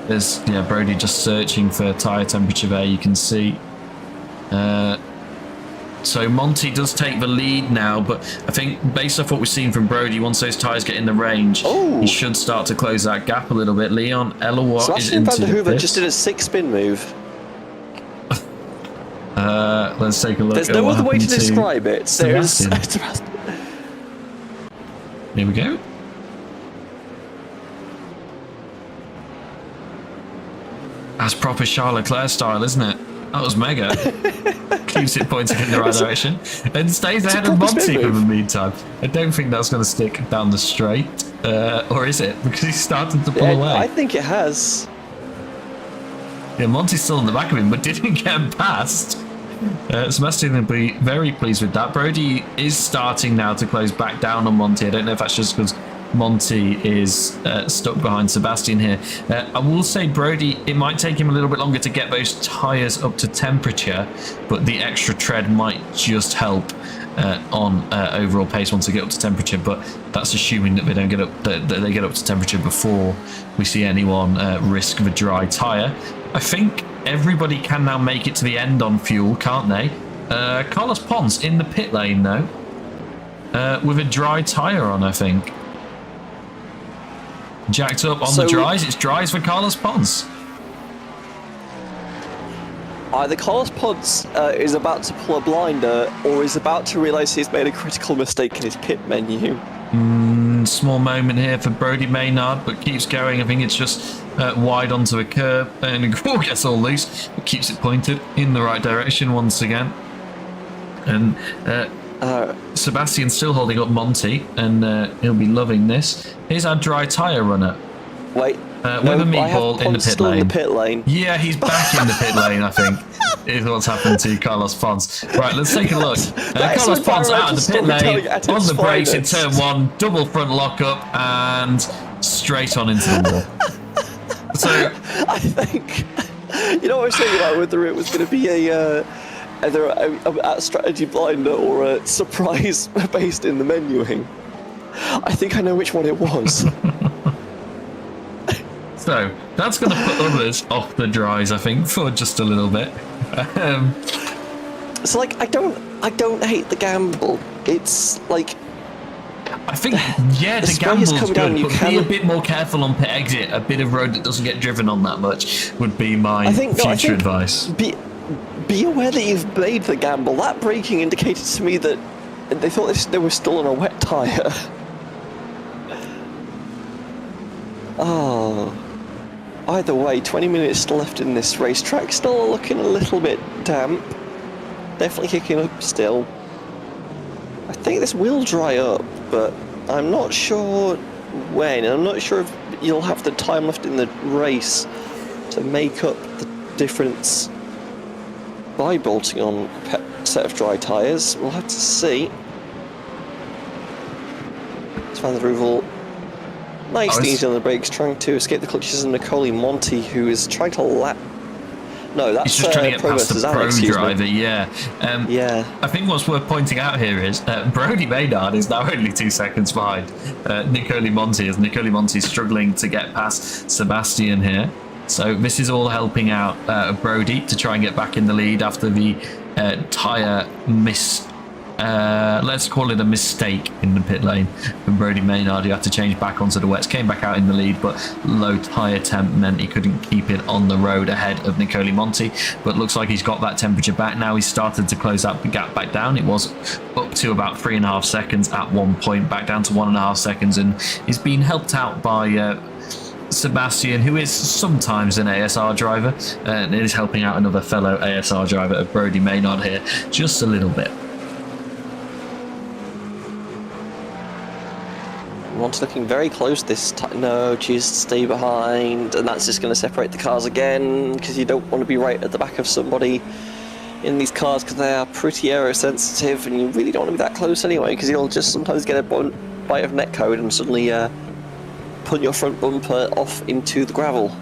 There's Brody just searching for tyre temperature there. You can see. So Monty does take the lead now, but I think based off what we've seen from Brody, once those tyres get in the range, he should start to close that gap a little bit. Leon Elowat is into the Hoover pit. just did a 6-spin move. Let's take a look. There's at no what other way to happened describe it. Sebastian. Here we go. That's proper Charles Leclerc style, isn't it? That was mega. Keeps it pointing in the right direction and stays ahead of Monty for the meantime. I don't think that's going to stick down the straight, or is it? Because he's starting to pull away. I think it has. Yeah, Monty's still in the back of him, but didn't get past. Sebastian will be very pleased with that. Brody is starting now to close back down on Monty. I don't know if that's just because Monty is stuck behind Sebastian here. I will say Brody, it might take him a little bit longer to get those tyres up to temperature, but the extra tread might just help on overall pace once they get up to temperature. But that's assuming that they don't get up that they get up to temperature before we see anyone risk the dry tyre. I think everybody can now make it to the end on fuel, can't they? Carlos Pons in the pit lane though, with a dry tyre on, I think. Jacked up on the dries. It's dries for Carlos Pons. Either Carlos Pons is about to pull a blinder or is about to realise he's made a critical mistake in his pit menu. Small moment here for Brody Maynard, but keeps going. I think it's just wide onto a curb and gets all loose, but keeps it pointed in the right direction once again. And Sebastian's still holding up Monty, and he'll be loving this. Here's our dry tyre runner. Wait. With a meatball in the pit lane. Yeah, he's back in the pit lane, I think, is what's happened to Carlos Pons. Right, let's take a look. Carlos Pons out of the pit lane, on the brakes in turn 1, double front lockup, and straight on into the wall. So I think, you know what I was saying about whether it was going to be a either a strategy blinder or a surprise based in the menuing. I think I know which one it was. So that's going to put others off the dries, I think, for just a little bit. So like, I don't hate the gamble. It's like, I think, yeah, the spray is gamble's coming good, down, you but be can- a bit more careful on pit exit. A bit of road that doesn't get driven on that much would be my future advice. Be aware that you've made the gamble. That braking indicated to me that they thought they were still on a wet tyre. Oh. Either way, 20 minutes left in this racetrack. Still looking a little bit damp. Definitely kicking up still. I think this will dry up, but I'm not sure when. I'm not sure if you'll have the time left in the race to make up the difference by bolting on a set of dry tyres. We'll have to see. Let's find the Ruval. Nice and easy on the brakes, trying to escape the clutches of Nicole Monti, who is trying to lap. No, that's He's just trying to get past the pro driver, yeah. I think what's worth pointing out here is Brodie Maynard is now only 2 seconds behind Nicole Monti, as Nicole Monti is struggling to get past Sebastian here. So this is all helping out Brodie to try and get back in the lead after the tyre let's call it a mistake in the pit lane from Brodie Maynard, who had to change back onto the wets, came back out in the lead, but low tyre temp meant he couldn't keep it on the road ahead of Nicole Monti. But looks like he's got that temperature back now. He's started to close that gap back down. It was up to about 3.5 seconds at one point, back down to 1.5 seconds, and he's been helped out by Sebastian, who is sometimes an ASR driver, and is helping out another fellow ASR driver of Brodie Maynard here just a little bit. Monti looking very close this time. No, choose to stay behind, and that's just going to separate the cars again, because you don't want to be right at the back of somebody in these cars, because they are pretty aerosensitive, and you really don't want to be that close anyway, because you'll just sometimes get a bite of netcode and suddenly put your front bumper off into the gravel.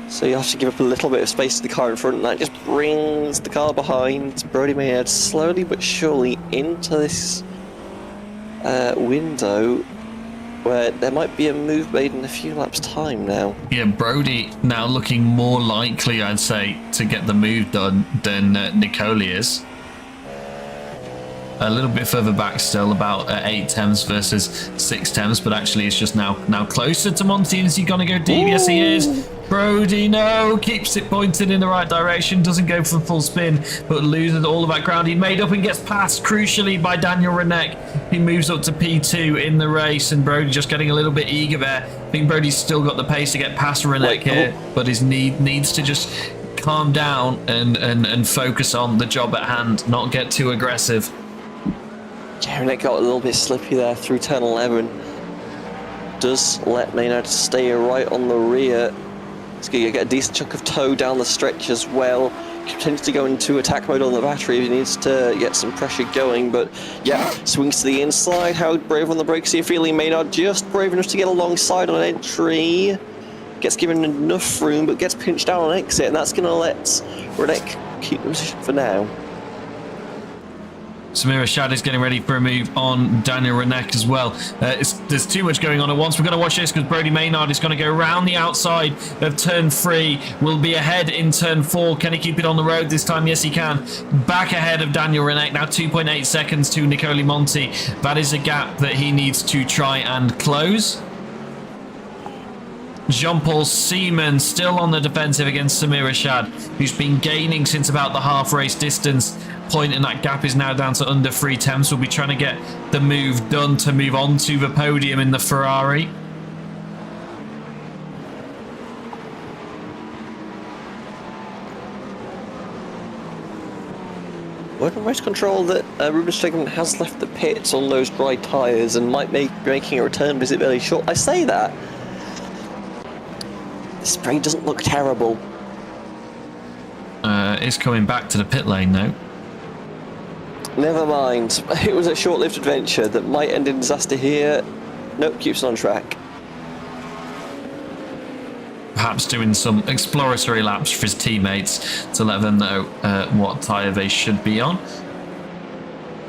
So you have to give up a little bit of space to the car in front, and that just brings the car behind. Brodie Maynard slowly but surely into this window where there might be a move made in a few laps' time now. Yeah, Brodie now looking more likely, I'd say, to get the move done than Nicole is. A little bit further back still, about 8 temps versus 6 temps, but actually it's just now closer to Monti. Is he going to go deep? Yes, he is. Brodie, no, keeps it pointed in the right direction, doesn't go for full spin, but loses all of that ground he made up and gets passed, crucially, by Daniel Renek. He moves up to P2 in the race, and Brodie just getting a little bit eager there. I think Brodie's still got the pace to get past Renek here, but his needs to just calm down and focus on the job at hand, not get too aggressive. Yeah, Renek got a little bit slippy there through turn 11. Does let Maynard stay right on the rear. He's going to get a decent chunk of tow down the stretch as well. Could potentially go into attack mode on the battery if he needs to get some pressure going. But yeah, swings to the inside. How brave on the brakes are you feeling? Maynard just brave enough to get alongside on entry. Gets given enough room, but gets pinched down on exit. And that's going to let Renek keep the position for now. Samira Shad is getting ready for a move on Daniel Renek as well. There's too much going on at once. We're going to watch this because Brodie Maynard is going to go around the outside of turn 3. Will be ahead in turn 4. Can he keep it on the road this time? Yes, he can. Back ahead of Daniel Renek. Now 2.8 seconds to Nicole Monti. That is a gap that he needs to try and close. Jean-Paul Seaman still on the defensive against Samira Shad, who's been gaining since about the half race distance point, and that gap is now down to under 3 temps. We'll be trying to get the move done to move on to the podium in the Ferrari. Word from race control that Ruben Stegman has left the pits on those dry tyres and might be making a return visit very short. I say that. The spray doesn't look terrible. It's coming back to the pit lane now. Never mind. It was a short-lived adventure that might end in disaster here. Nope, keeps on track. perhaps doing some exploratory laps for his teammates to let them know what tyre they should be on.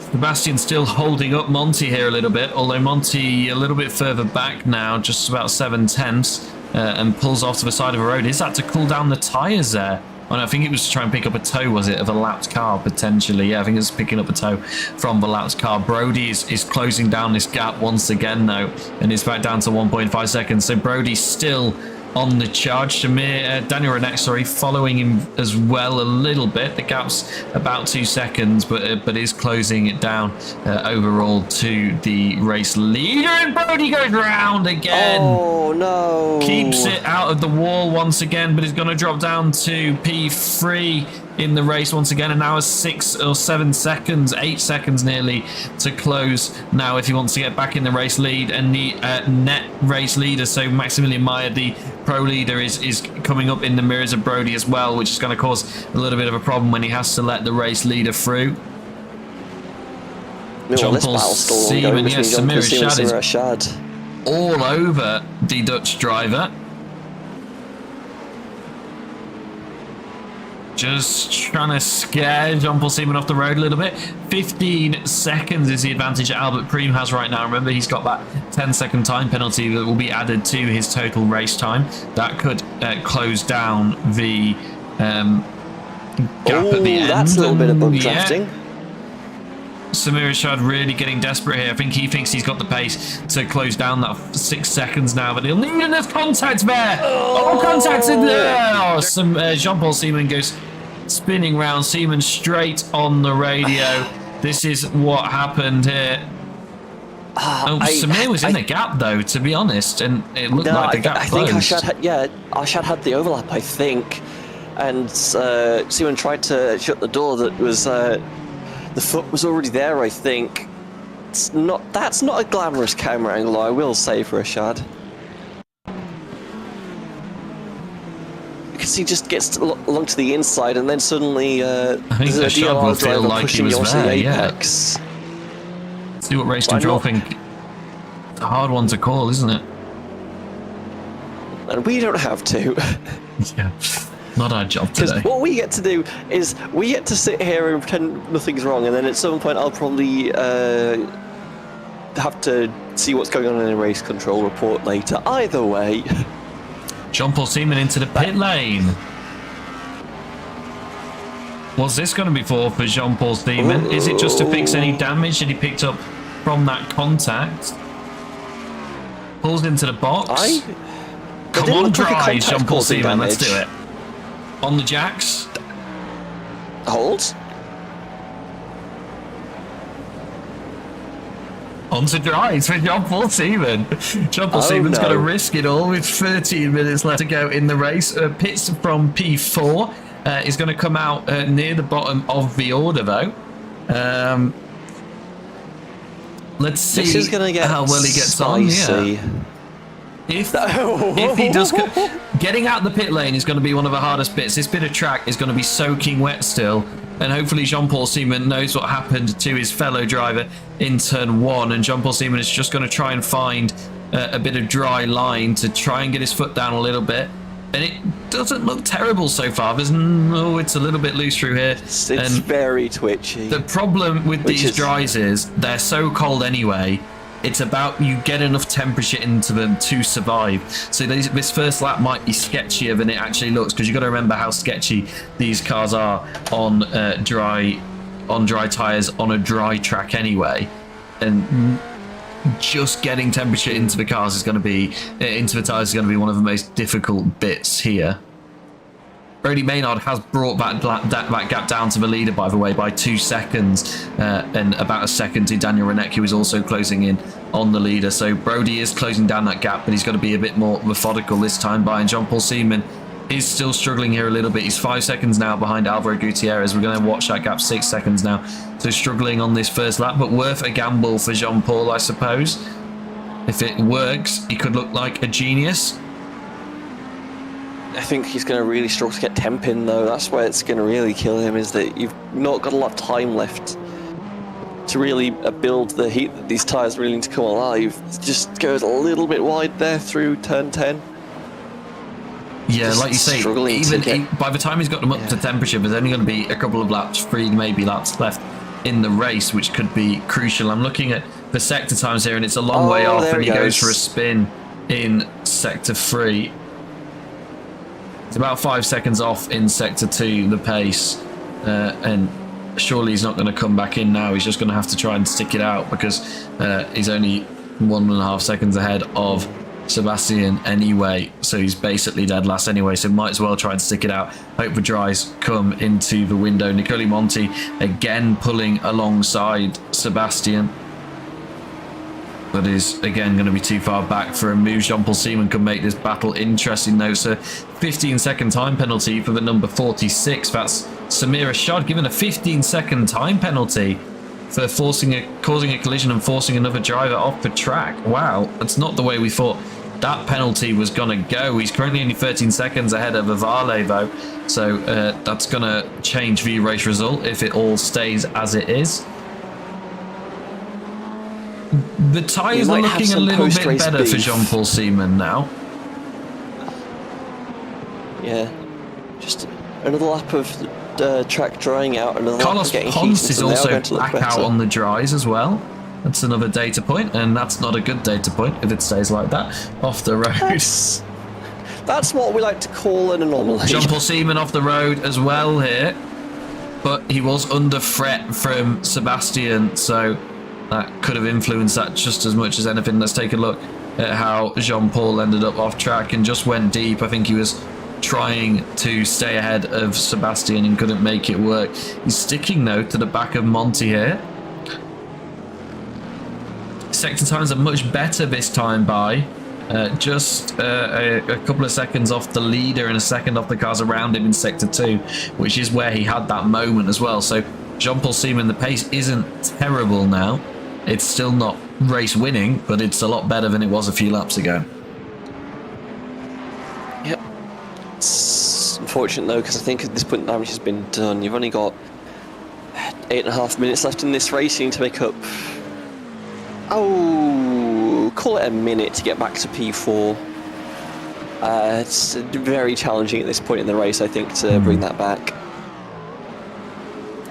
Sebastian still holding up Monty here a little bit, although Monty a little bit further back now, just about 7/10, and pulls off to the side of the road. Is that to cool down the tyres there? Oh, no, I think it was to try and pick up a tow, was it, of a lapped car, potentially? Yeah, I think it was picking up a tow from the lapped car. Brody is closing down this gap once again, though, and is back down to 1.5 seconds. So Brody's still on the charge. Daniel Renette, following him as well a little bit. The gap's about 2 seconds, but is closing it down overall to the race leader. And Brody goes round again. Oh, no. Keeps it out of the wall once again, but is going to drop down to P3 in the race once again, and now has 6 or 7 seconds, 8 seconds nearly to close now if he wants to get back in the race lead. And the net race leader, so Maximilian Meyer, the pro leader, is coming up in the mirrors of Brody as well, which is going to cause a little bit of a problem when he has to let the race leader through. Jean-Paul Seaman, yes, Samir Rashad is all over the Dutch driver. Just trying to scare Jean-Paul Seaman off the road a little bit. 15 seconds is the advantage that Albert Preem has right now. Remember, he's got that 10-second time penalty that will be added to his total race time. That could close down the gap at the end. That's a little bit of bug drafting. Samir Rashad really getting desperate here. I think he thinks he's got the pace to close down that 6 seconds now, but he'll need enough contact there. Oh, contact in there. Jean-Paul Seaman goes spinning round. Seaman straight on the radio. This is what happened here. Samir was in the gap, though, to be honest, and it looked like the gap closed. I think Rashad had the overlap, I think, and Seaman tried to shut the door that was... the foot was already there, I think. That's not a glamorous camera angle, I will say, for Rashad. Because he just gets along to the inside, and then suddenly I think Rashad will feel like he was there, yeah. See what race control think. It's a hard one to call, isn't it? And we don't have to. Yeah. Not our job today. Because what we get to do is we get to sit here and pretend nothing's wrong, and then at some point I'll probably have to see what's going on in a race control report later. Either way. Jean-Paul Seaman into the pit lane. What's this going to be for Jean-Paul Seaman? Is it just to fix any damage that he picked up from that contact? Pulls into the box. Come on, drive, Jean-Paul Seaman. Let's do it. On the jacks. Hold. On to drives for Jean-Paul Seaman. Jean-Paul Seaman's got to risk it all with 13 minutes left to go in the race. Pits from P4 is going to come out near the bottom of the order, though. Let's see how well he gets spicy. On. Yeah. If he does, getting out the pit lane is going to be one of the hardest bits. This bit of track is going to be soaking wet still, and hopefully Jean-Paul Seaman knows what happened to his fellow driver in turn 1, and Jean-Paul Seaman is just going to try and find a bit of dry line to try and get his foot down a little bit. And it doesn't look terrible so far. It's a little bit loose through here. It's very twitchy. The problem with these dries is they're so cold anyway. It's about you get enough temperature into them to survive. So this first lap might be sketchier than it actually looks, because you've got to remember how sketchy these cars are on dry tyres on a dry track anyway. And just getting temperature into the cars is going to be into the tyres is going to be one of the most difficult bits here. Brody Maynard has brought that gap down to the leader, by the way, by 2 seconds, and about a second to Daniel Renette, who is also closing in on the leader. So Brody is closing down that gap, but he's got to be a bit more methodical this time by. And Jean-Paul Seaman is still struggling here a little bit. He's 5 seconds now behind Alvaro Gutierrez. We're going to watch that gap 6 seconds now. So struggling on this first lap, but worth a gamble for Jean-Paul, I suppose. If it works, he could look like a genius. I think he's going to really struggle to get temp in, though. That's where it's going to really kill him, is that you've not got a lot of time left to really build the heat that these tyres really need to come alive. It just goes a little bit wide there through turn 10. Yeah, just like you say, struggling even to get... by the time he's got them up to temperature, there's only going to be a couple of laps, 3 maybe laps left in the race, which could be crucial. I'm looking at the sector times here, and it's a long way off, and he goes for a spin in sector 3. It's about 5 seconds off in sector 2, the pace, and surely he's not going to come back in now. He's just going to have to try and stick it out because he's only 1.5 seconds ahead of Sebastian anyway, so he's basically dead last anyway, so might as well try and stick it out. Hope the dries come into the window. Nicoli Monti again pulling alongside Sebastian, but is again going to be too far back for a move. Jean-Paul Seaman can make this battle interesting though. So 15-second time penalty for the number 46. That's Samir Ashad given a 15-second time penalty for causing a collision and forcing another driver off the track. Wow, that's not the way we thought that penalty was going to go. He's currently only 13 seconds ahead of Avale though, so that's going to change the race result if it all stays as it is. The tyres are looking a little bit better for Jean-Paul Seaman now. Yeah, just another lap of track drying out, another Carlos lap of getting Ponce is also back out on the dries as well. That's another data point, and that's not a good data point if it stays like that off the road. That's what we like to call an anomaly. Jean-Paul Seaman off the road as well here, but he was under threat from Sebastian, so that could have influenced that just as much as anything. Let's take a look at how Jean-Paul ended up off track and just went deep. I think he was trying to stay ahead of Sebastian and couldn't make it work. He's sticking though to the back of Monty here. Sector times are much better this time by just a couple of seconds off the leader and a second off the cars around him in sector 2, which is where he had that moment as well. So Jean-Paul Seaman, the pace isn't terrible now. It's still not race winning, but it's a lot better than it was a few laps ago. Yep. It's unfortunate though, because I think at this point damage has been done. You've only got 8.5 minutes left in this race. You need to make up, call it a minute to get back to P4. It's very challenging at this point in the race, I think, to bring that back.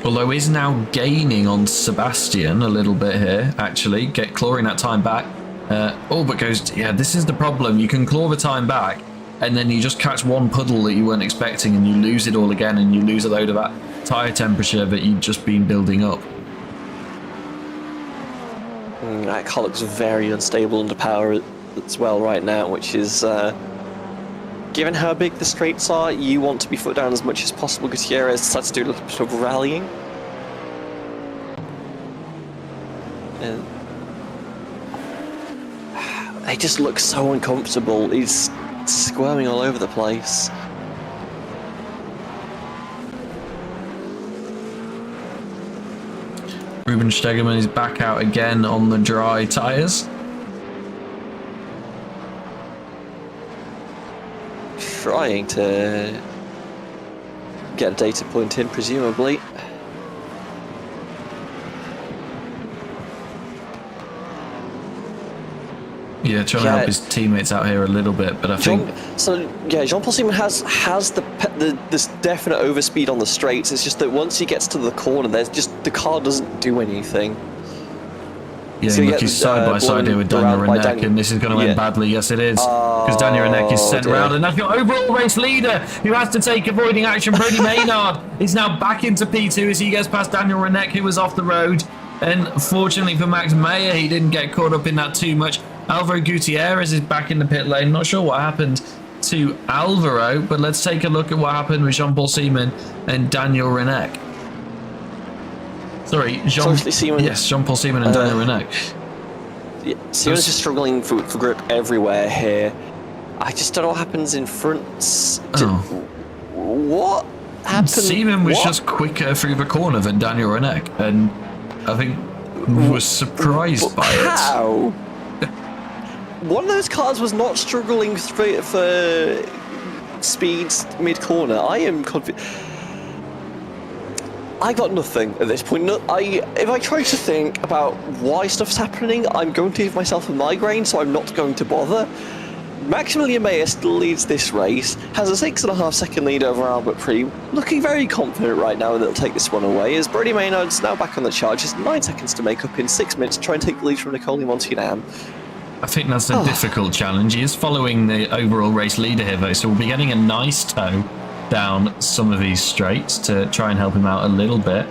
Although he's now gaining on Sebastian a little bit here, actually, clawing that time back. But goes, yeah, this is the problem. You can claw the time back, and then you just catch one puddle that you weren't expecting, and you lose it all again, and you lose a load of that tyre temperature that you've just been building up. That car looks very unstable under power as well right now, which is, given how big the straights are, you want to be foot down as much as possible. Gutierrez decides to do a little bit of rallying. They just look so uncomfortable. He's squirming all over the place. Ruben Stegemann is back out again on the dry tyres. Trying to get a data point in, presumably. Yeah, trying to help his teammates out here a little bit, but I think... Jean-Paul Seaman has this definite overspeed on the straights. It's just that once he gets to the corner, the car doesn't do anything. Yeah, so look, he's side by side here with Daniel Renek, and this is going to end badly. Yes, it is. Because Daniel Renek is sent round, and that's your overall race leader, who has to take avoiding action. Brody Maynard is now back into P2 as he gets past Daniel Renek, who was off the road. And fortunately for Max Meyer, he didn't get caught up in that too much. Alvaro Gutierrez is back in the pit lane. Not sure what happened to Alvaro, but let's take a look at what happened with Jean-Paul Seaman and Daniel Renek. Sorry, Jean-Paul Seaman and Daniel Renek. Yeah, Seaman's just struggling for grip everywhere here. I just don't know what happens in front. What happened? Seaman was just quicker through the corner than Daniel Renek, and I think was surprised by it. How? One of those cars was not struggling for speeds mid-corner. I am confused. I got nothing at this point. If I try to think about why stuff's happening, I'm going to give myself a migraine, so I'm not going to bother. Maximilian Mayer still leads this race, has a 6.5 second lead over Albert Preem, looking very confident right now that he'll take this one away, as Brody Maynard's now back on the charge, has 9 seconds to make up in 6 minutes to try and take the lead from Nicole Montinam. I think that's a difficult challenge. He is following the overall race leader here, though, so we'll be getting a nice tow down some of these straights to try and help him out a little bit.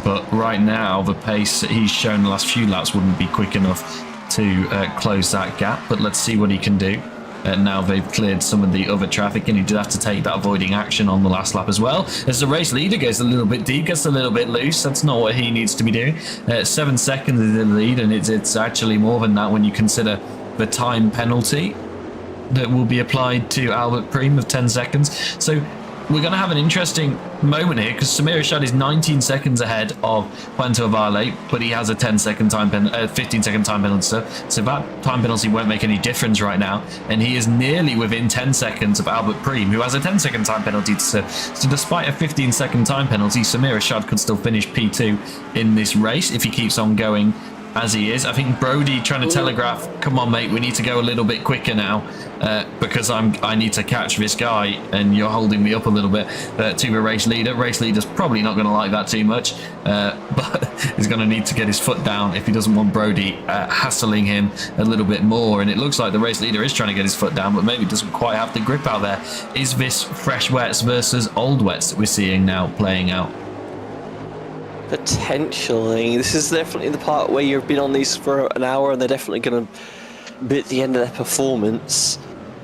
But right now, the pace that he's shown the last few laps wouldn't be quick enough to close that gap, but let's see what he can do. Now they've cleared some of the other traffic, and he did have to take that avoiding action on the last lap as well. As the race leader goes a little bit deep, gets a little bit loose, that's not what he needs to be doing. 7 seconds in the lead, and it's actually more than that when you consider the time penalty that will be applied to Albert Preem of 10 seconds. So we're going to have an interesting moment here because Samir Rashad is 19 seconds ahead of Juanto Varley, but he has a 15-second time penalty. So that time penalty won't make any difference right now, and he is nearly within 10 seconds of Albert Preem, who has a 10-second time penalty to serve. So despite a 15-second time penalty, Samir Rashad could still finish P2 in this race if he keeps on going as he is. I think Brody trying to telegraph, come on mate, we need to go a little bit quicker now because I need to catch this guy and you're holding me up a little bit to the race leader. Race leader's probably not going to like that too much, but he's going to need to get his foot down if he doesn't want Brody hassling him a little bit more. And it looks like the race leader is trying to get his foot down, but maybe doesn't quite have the grip out there. Is this fresh wets versus old wets that we're seeing now playing out? Potentially. This is definitely the part where you've been on these for an hour and they're definitely going to be at the end of their performance.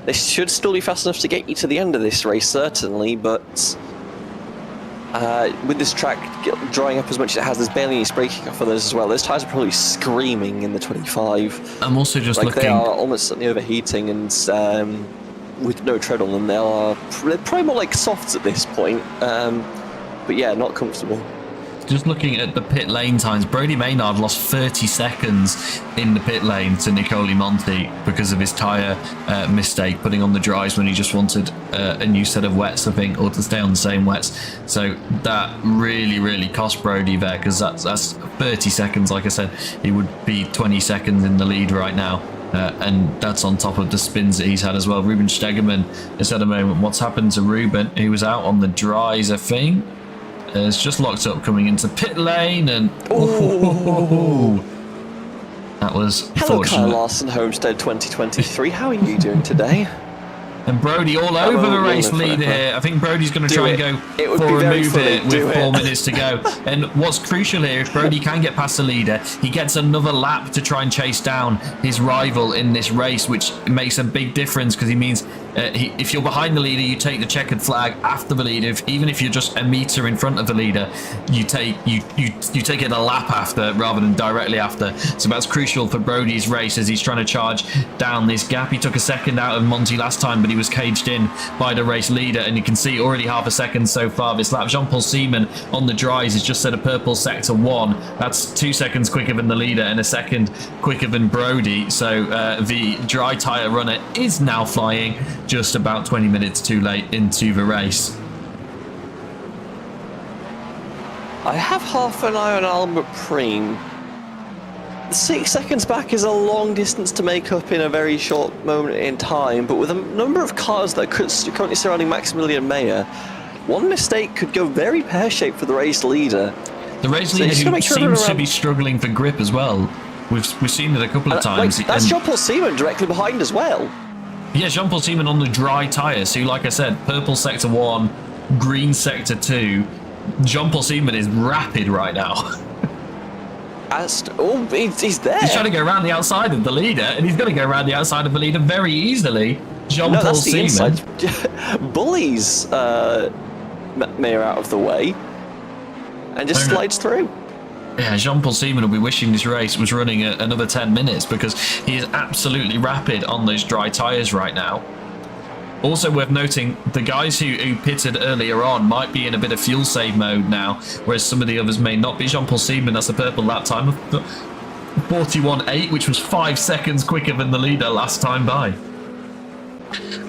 They should still be fast enough to get you to the end of this race, certainly, but with this track drying up as much as it has, there's barely any braking off of those as well. Those tyres are probably screaming in the 25. I'm also just looking... They are almost certainly overheating, and with no tread on them, they're probably more like softs at this point. But yeah, not comfortable. Just looking at the pit lane times, Brody Maynard lost 30 seconds in the pit lane to Nicole Monti because of his tyre mistake, putting on the dries when he just wanted a new set of wets, I think, or to stay on the same wets. So that really cost Brody there, because that's 30 seconds. Like I said, he would be 20 seconds in the lead right now. And that's on top of the spins that he's had as well. Ruben Stegemann has had a moment. What's happened to Ruben? He was out on the dries, I think. It's just locked up coming into pit lane, and that was Hello, fortunate. Kyle Larson, Homestead 2023. How are you doing today? And Brody all over the race leader here. I think Brody's going to try and go for a move here with 4 minutes to go. And what's crucial here, if Brody can get past the leader, he gets another lap to try and chase down his rival in this race, which makes a big difference, because he means if you're behind the leader, you take the checkered flag after the leader. Even if you're just a meter in front of the leader, you take it a lap after rather than directly after. So that's crucial for Brody's race as he's trying to charge down this gap. He took a second out of Monty last time, but he was caged in by the race leader, and you can see already half a second so far this lap. Jean-Paul Seaman on the dries has just set a purple sector 1. That's 2 seconds quicker than the leader and a second quicker than Brody. So the dry tyre runner is now flying just about 20 minutes too late into the race. I have half an eye on Albert Preem. 6 seconds back is a long distance to make up in a very short moment in time, but with a number of cars that are currently surrounding Maximilian Mayer, one mistake could go very pear-shaped for the race leader. The race leader who seems to be struggling for grip as well. We've seen it a couple of times. That's Jean-Paul Seaman directly behind as well. Yeah, Jean-Paul Seaman on the dry tyres. So, like I said, purple sector 1, green sector 2. Jean-Paul Seaman is rapid right now. He's there. He's trying to go around the outside of the leader, and he's going to go around the outside of the leader very easily. Jean-Paul Seaman bullies Mayer out of the way and just slides through. Yeah, Jean-Paul Seaman will be wishing this race was running another 10 minutes, because he is absolutely rapid on those dry tyres right now. Also worth noting, the guys who pitted earlier on might be in a bit of fuel save mode now, whereas some of the others may not be. Jean-Paul Seaman, that's a purple lap time of 41.8, which was 5 seconds quicker than the leader last time by.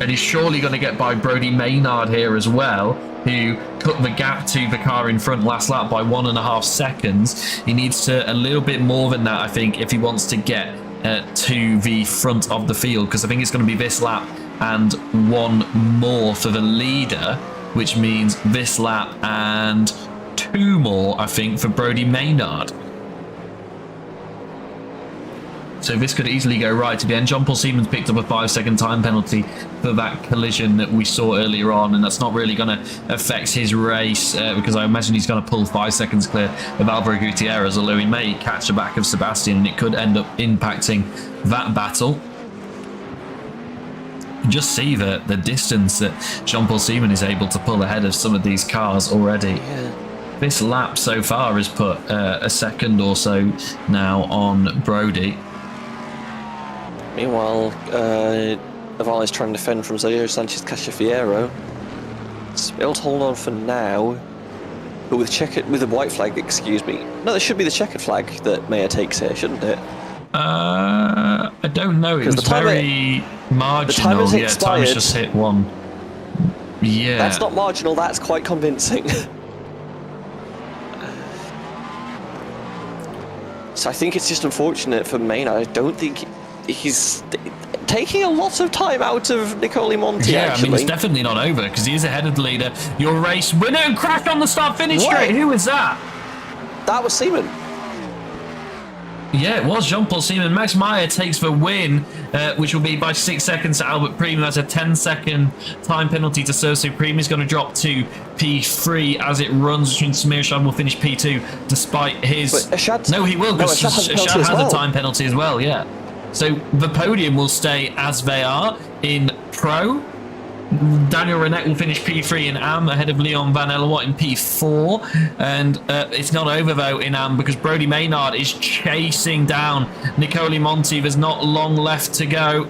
And he's surely going to get by Brody Maynard here as well, who cut the gap to the car in front last lap by 1.5 seconds. He needs to a little bit more than that, I think, if he wants to get to the front of the field, because I think it's going to be this lap and one more for the leader, which means this lap and 2 more, I think, for Brodie Maynard. So this could easily go right to the end. Jean-Paul Siemens picked up a 5-second time penalty for that collision that we saw earlier on, and that's not really going to affect his race because I imagine he's going to pull 5 seconds clear of Alvaro Gutierrez, although he may catch the back of Sebastian, and it could end up impacting that battle. Just see the distance that Jean-Paul Siemens is able to pull ahead of some of these cars already. Yeah. This lap so far has put a second or so now on Brodie. Meanwhile, Naval is trying to defend from Zaire Sanchez Cachafiero. It's able to hold on for now, but with the white flag, excuse me. No, there should be the checkered flag that Mayer takes here, shouldn't it? I don't know. It was very marginal. Yeah, time has just hit 1. Yeah. That's not marginal, that's quite convincing. So I think it's just unfortunate for Maynard. I don't think he's taking a lot of time out of Nicole Monti, yeah, actually. I mean, it's definitely not over because he is ahead of the leader. Your race winner and crash on the start-finish straight. Who was that? That was Seaman. Yeah, it was Jean-Paul Siemens. Max Meyer takes the win, which will be by 6 seconds to Albert Prima. That's a 10-second time penalty to serve. So Prima is going to drop to P3 as it runs. Samir Shad will finish P2 despite his... But Ashad... No, he will, because Ashad has a time penalty as well, yeah. So the podium will stay as they are in Pro. Daniel Renette will finish P3 in AM ahead of Leon Van Elwart in P4. And it's not over, though, in AM because Brodie Maynard is chasing down Nicole Monti. There's not long left to go.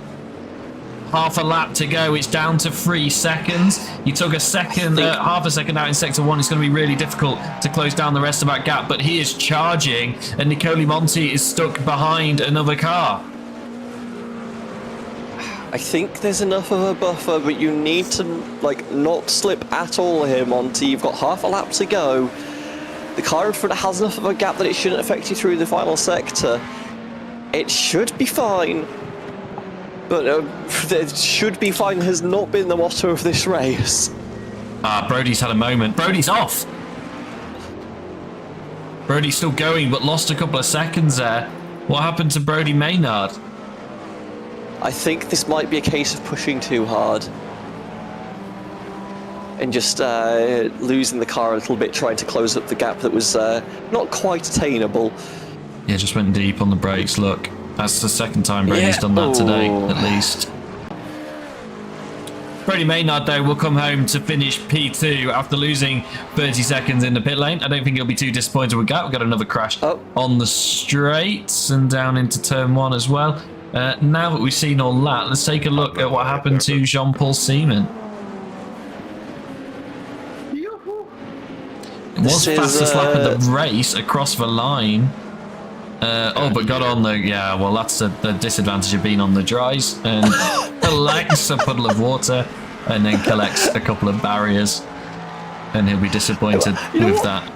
Half a lap to go. It's down to 3 seconds. You took a second, half a second out in sector 1. It's going to be really difficult to close down the rest of that gap. But he is charging, and Nicole Monti is stuck behind another car. I think there's enough of a buffer, but you need to not slip at all here, Monty. You've got half a lap to go. The car in front has enough of a gap that it shouldn't affect you through the final sector. It should be fine, but it should be fine has not been the motto of this race. Brodie's had a moment. Brodie's off. Brodie's still going, but lost a couple of seconds there. What happened to Brodie Maynard? I think this might be a case of pushing too hard and just losing the car a little bit, trying to close up the gap that was not quite attainable. Yeah, just went deep on the brakes. Look, that's the second time Brodie's done that today, at least. Brodie Maynard, though, will come home to finish P2 after losing 30 seconds in the pit lane. I don't think he'll be too disappointed with that. We've got another crash on the straights and down into turn 1 as well. Now that we've seen all that, let's take a look at what happened to Jean-Paul Siemens. It was fastest lap of the race across the line. But got on the... Yeah, well, that's the disadvantage of being on the dries. And collects a puddle of water and then collects a couple of barriers. And he'll be disappointed with that.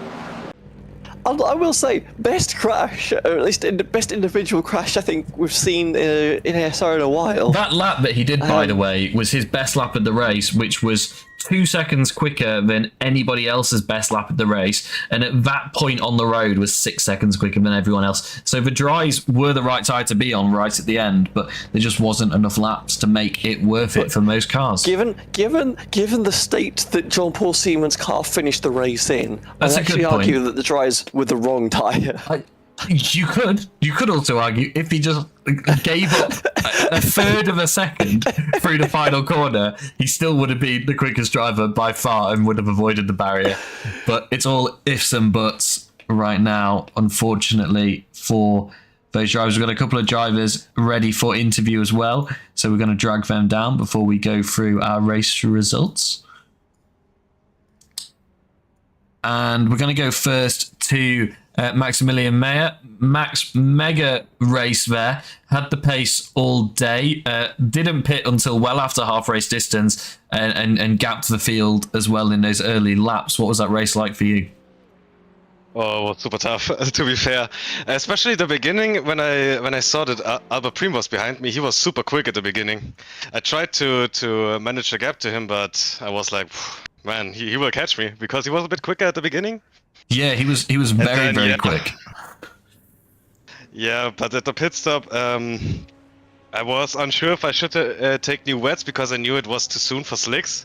I will say, best crash, or at least best individual crash I think we've seen in ASR in a while. That lap that he did, by the way, was his best lap of the race, which was 2 seconds quicker than anybody else's best lap of the race. And at that point on the road was 6 seconds quicker than everyone else. So the dries were the right side to be on right at the end, but there just wasn't enough laps to make it worth it for most cars. Given the state that Jean-Paul Siemens' car finished the race in, I'd actually argue that the dries were the wrong tyre. You could also argue if he just gave up a third of a second through the final corner, he still would have been the quickest driver by far and would have avoided the barrier. But it's all ifs and buts right now, unfortunately, for those drivers. We've got a couple of drivers ready for interview as well, so we're going to drag them down before we go through our race results. And we're going to go first to Maximilian Mayer. Max, mega race there, had the pace all day, didn't pit until well after half race distance and gapped the field as well in those early laps. What was that race like for you? Oh, it was super tough, to be fair. Especially the beginning, when I saw that Albert Prim was behind me, he was super quick at the beginning. I tried to manage the gap to him, but I was like, man, he will catch me, because he was a bit quicker at the beginning. Yeah, he was very, very quick. Yeah, but at the pit stop, I was unsure if I should take new wets, because I knew it was too soon for slicks.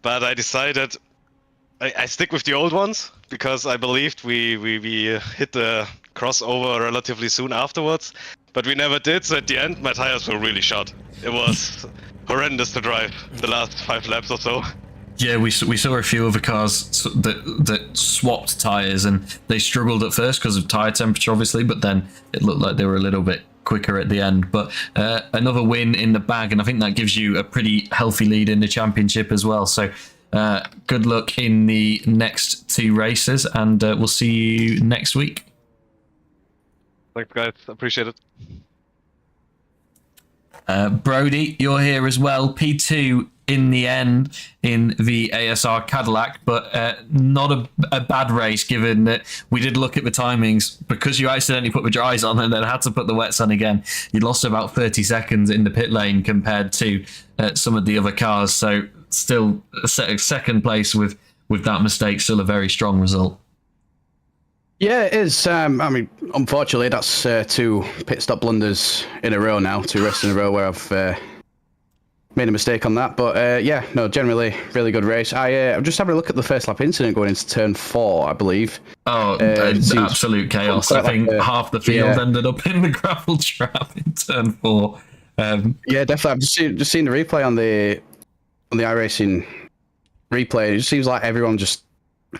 But I decided I stick with the old ones, because I believed we hit the crossover relatively soon afterwards, but we never did. So at the end, my tires were really shot. It was horrendous to drive the last 5 laps or so. Yeah, we saw a few other cars that swapped tires, and they struggled at first because of tire temperature, obviously, but then it looked like they were a little bit quicker at the end. But another win in the bag, and I think that gives you a pretty healthy lead in the championship as well. So good luck in the next 2 races, and we'll see you next week. Thanks, guys. Appreciate it. Brody, you're here as well. P2 in the end in the ASR Cadillac, but not a bad race, given that we did look at the timings. Because you accidentally put the dries on and then had to put the wets on again, you lost about 30 seconds in the pit lane compared to some of the other cars. So still second place with that mistake, still a very strong result. Yeah, it is. I mean, unfortunately, that's 2 pit stop blunders in a row now, 2 races in a row where I've made a mistake on that. But yeah, no, generally, really good race. I'm just having a look at the first lap incident going into turn 4, I believe. Oh, absolute chaos. I think half the field ended up in the gravel trap in turn 4. Yeah, definitely. I've just seen the replay on the iRacing replay. It just seems like everyone just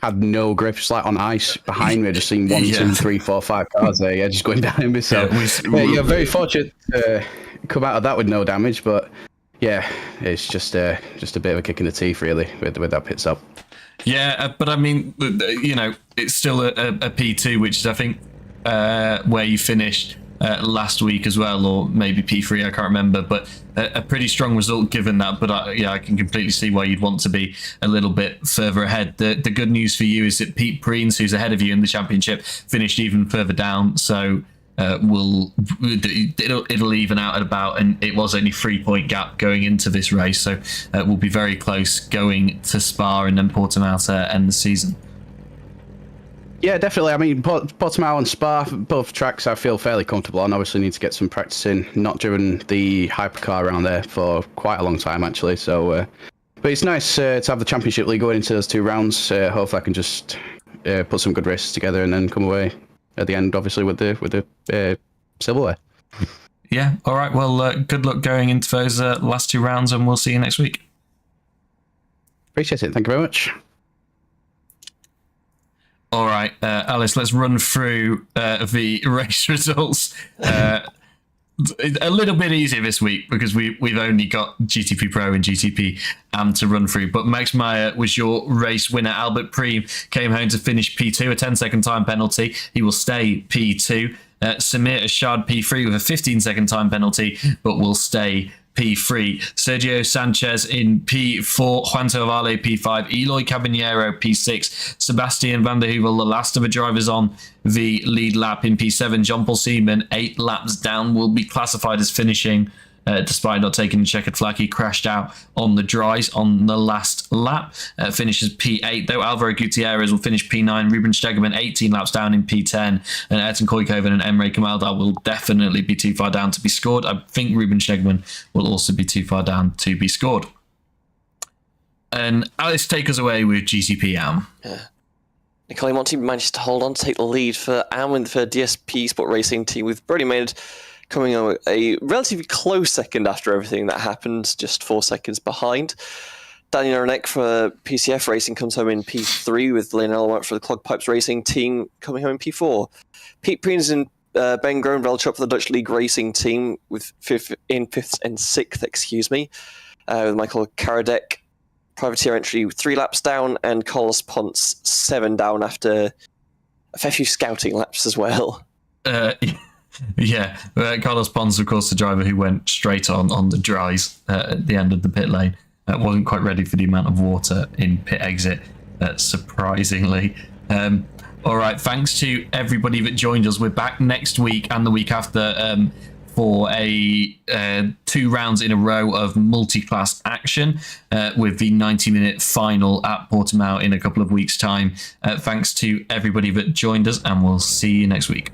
had no grip. It's like on ice behind me. I just seen 1, 2, 3, 4, 5 cars there. Yeah, just going down in me. So yeah, very fortunate to come out of that with no damage. But yeah, it's just a bit of a kick in the teeth, really, with that pit stop. Yeah, but I mean, you know, it's still a P2, which is, I think, where you finished last week as well, or maybe P3, I can't remember, but a pretty strong result given that. But yeah, I can completely see why you'd want to be a little bit further ahead. The good news for you is that Pete Preens, who's ahead of you in the championship, finished even further down, so it'll even out at about, and it was only 3-point gap going into this race, so we'll be very close going to Spa and then Portimao to end the season. Yeah, definitely. I mean, Portimao and Spa, both tracks I feel fairly comfortable on. Obviously need to get some practice in. Not driven the hypercar around there for quite a long time, actually. So, but it's nice to have the Championship League going into those 2 rounds. Hopefully I can just put some good races together and then come away at the end, obviously, with the silverware. Yeah, all right. Well, good luck going into those last 2 rounds, and we'll see you next week. Appreciate it. Thank you very much. All right, Alice, let's run through the race results. A little bit easier this week because we've only got GTP Pro and GTP Am to run through. But Max Meyer was your race winner. Albert Preem came home to finish P2, a 10-second time penalty. He will stay P2. Samir Ashad P3 with a 15-second time penalty, but will stay P3. Sergio Sanchez in P4, Juan Vale P5, Eloy Caballero P6, Sebastian van der Heuvel, the last of the drivers on the lead lap in P7. John Paul Seaman, 8 laps down, will be classified as finishing despite not taking the checkered flag. He crashed out on the dries on the last lap. Finishes P8 though. Alvaro Gutierrez will finish P9. Ruben Stegemann 18 laps down in P10. And Ayrton Koykoven and Emre Kamaldar will definitely be too far down to be scored. I think Ruben Stegemann will also be too far down to be scored. And Alice, take us away with GTP Am. Yeah. Nicole Monti managed to hold on to take the lead for Am and for DSP Sport Racing Team, with Brody Maynard coming on a relatively close second after everything that happened, just 4 seconds behind. Daniel Ronek for PCF Racing comes home in P3, with Lionel White for the Clog Pipes Racing Team coming home in P4. Pete Preens and Ben Groenveld up for the Dutch League Racing Team with 5th and 6th, with Michael Karadek privateer entry 3 laps down, and Carlos Ponce 7 down after a fair few scouting laps as well. Yeah, Carlos Pons, of course, the driver who went straight on the dries at the end of the pit lane. Wasn't quite ready for the amount of water in pit exit, surprisingly. All right. Thanks to everybody that joined us. We're back next week and the week after for a 2 rounds in a row of multi-class action with the 90-minute final at Portimao in a couple of weeks' time. Thanks to everybody that joined us, and we'll see you next week.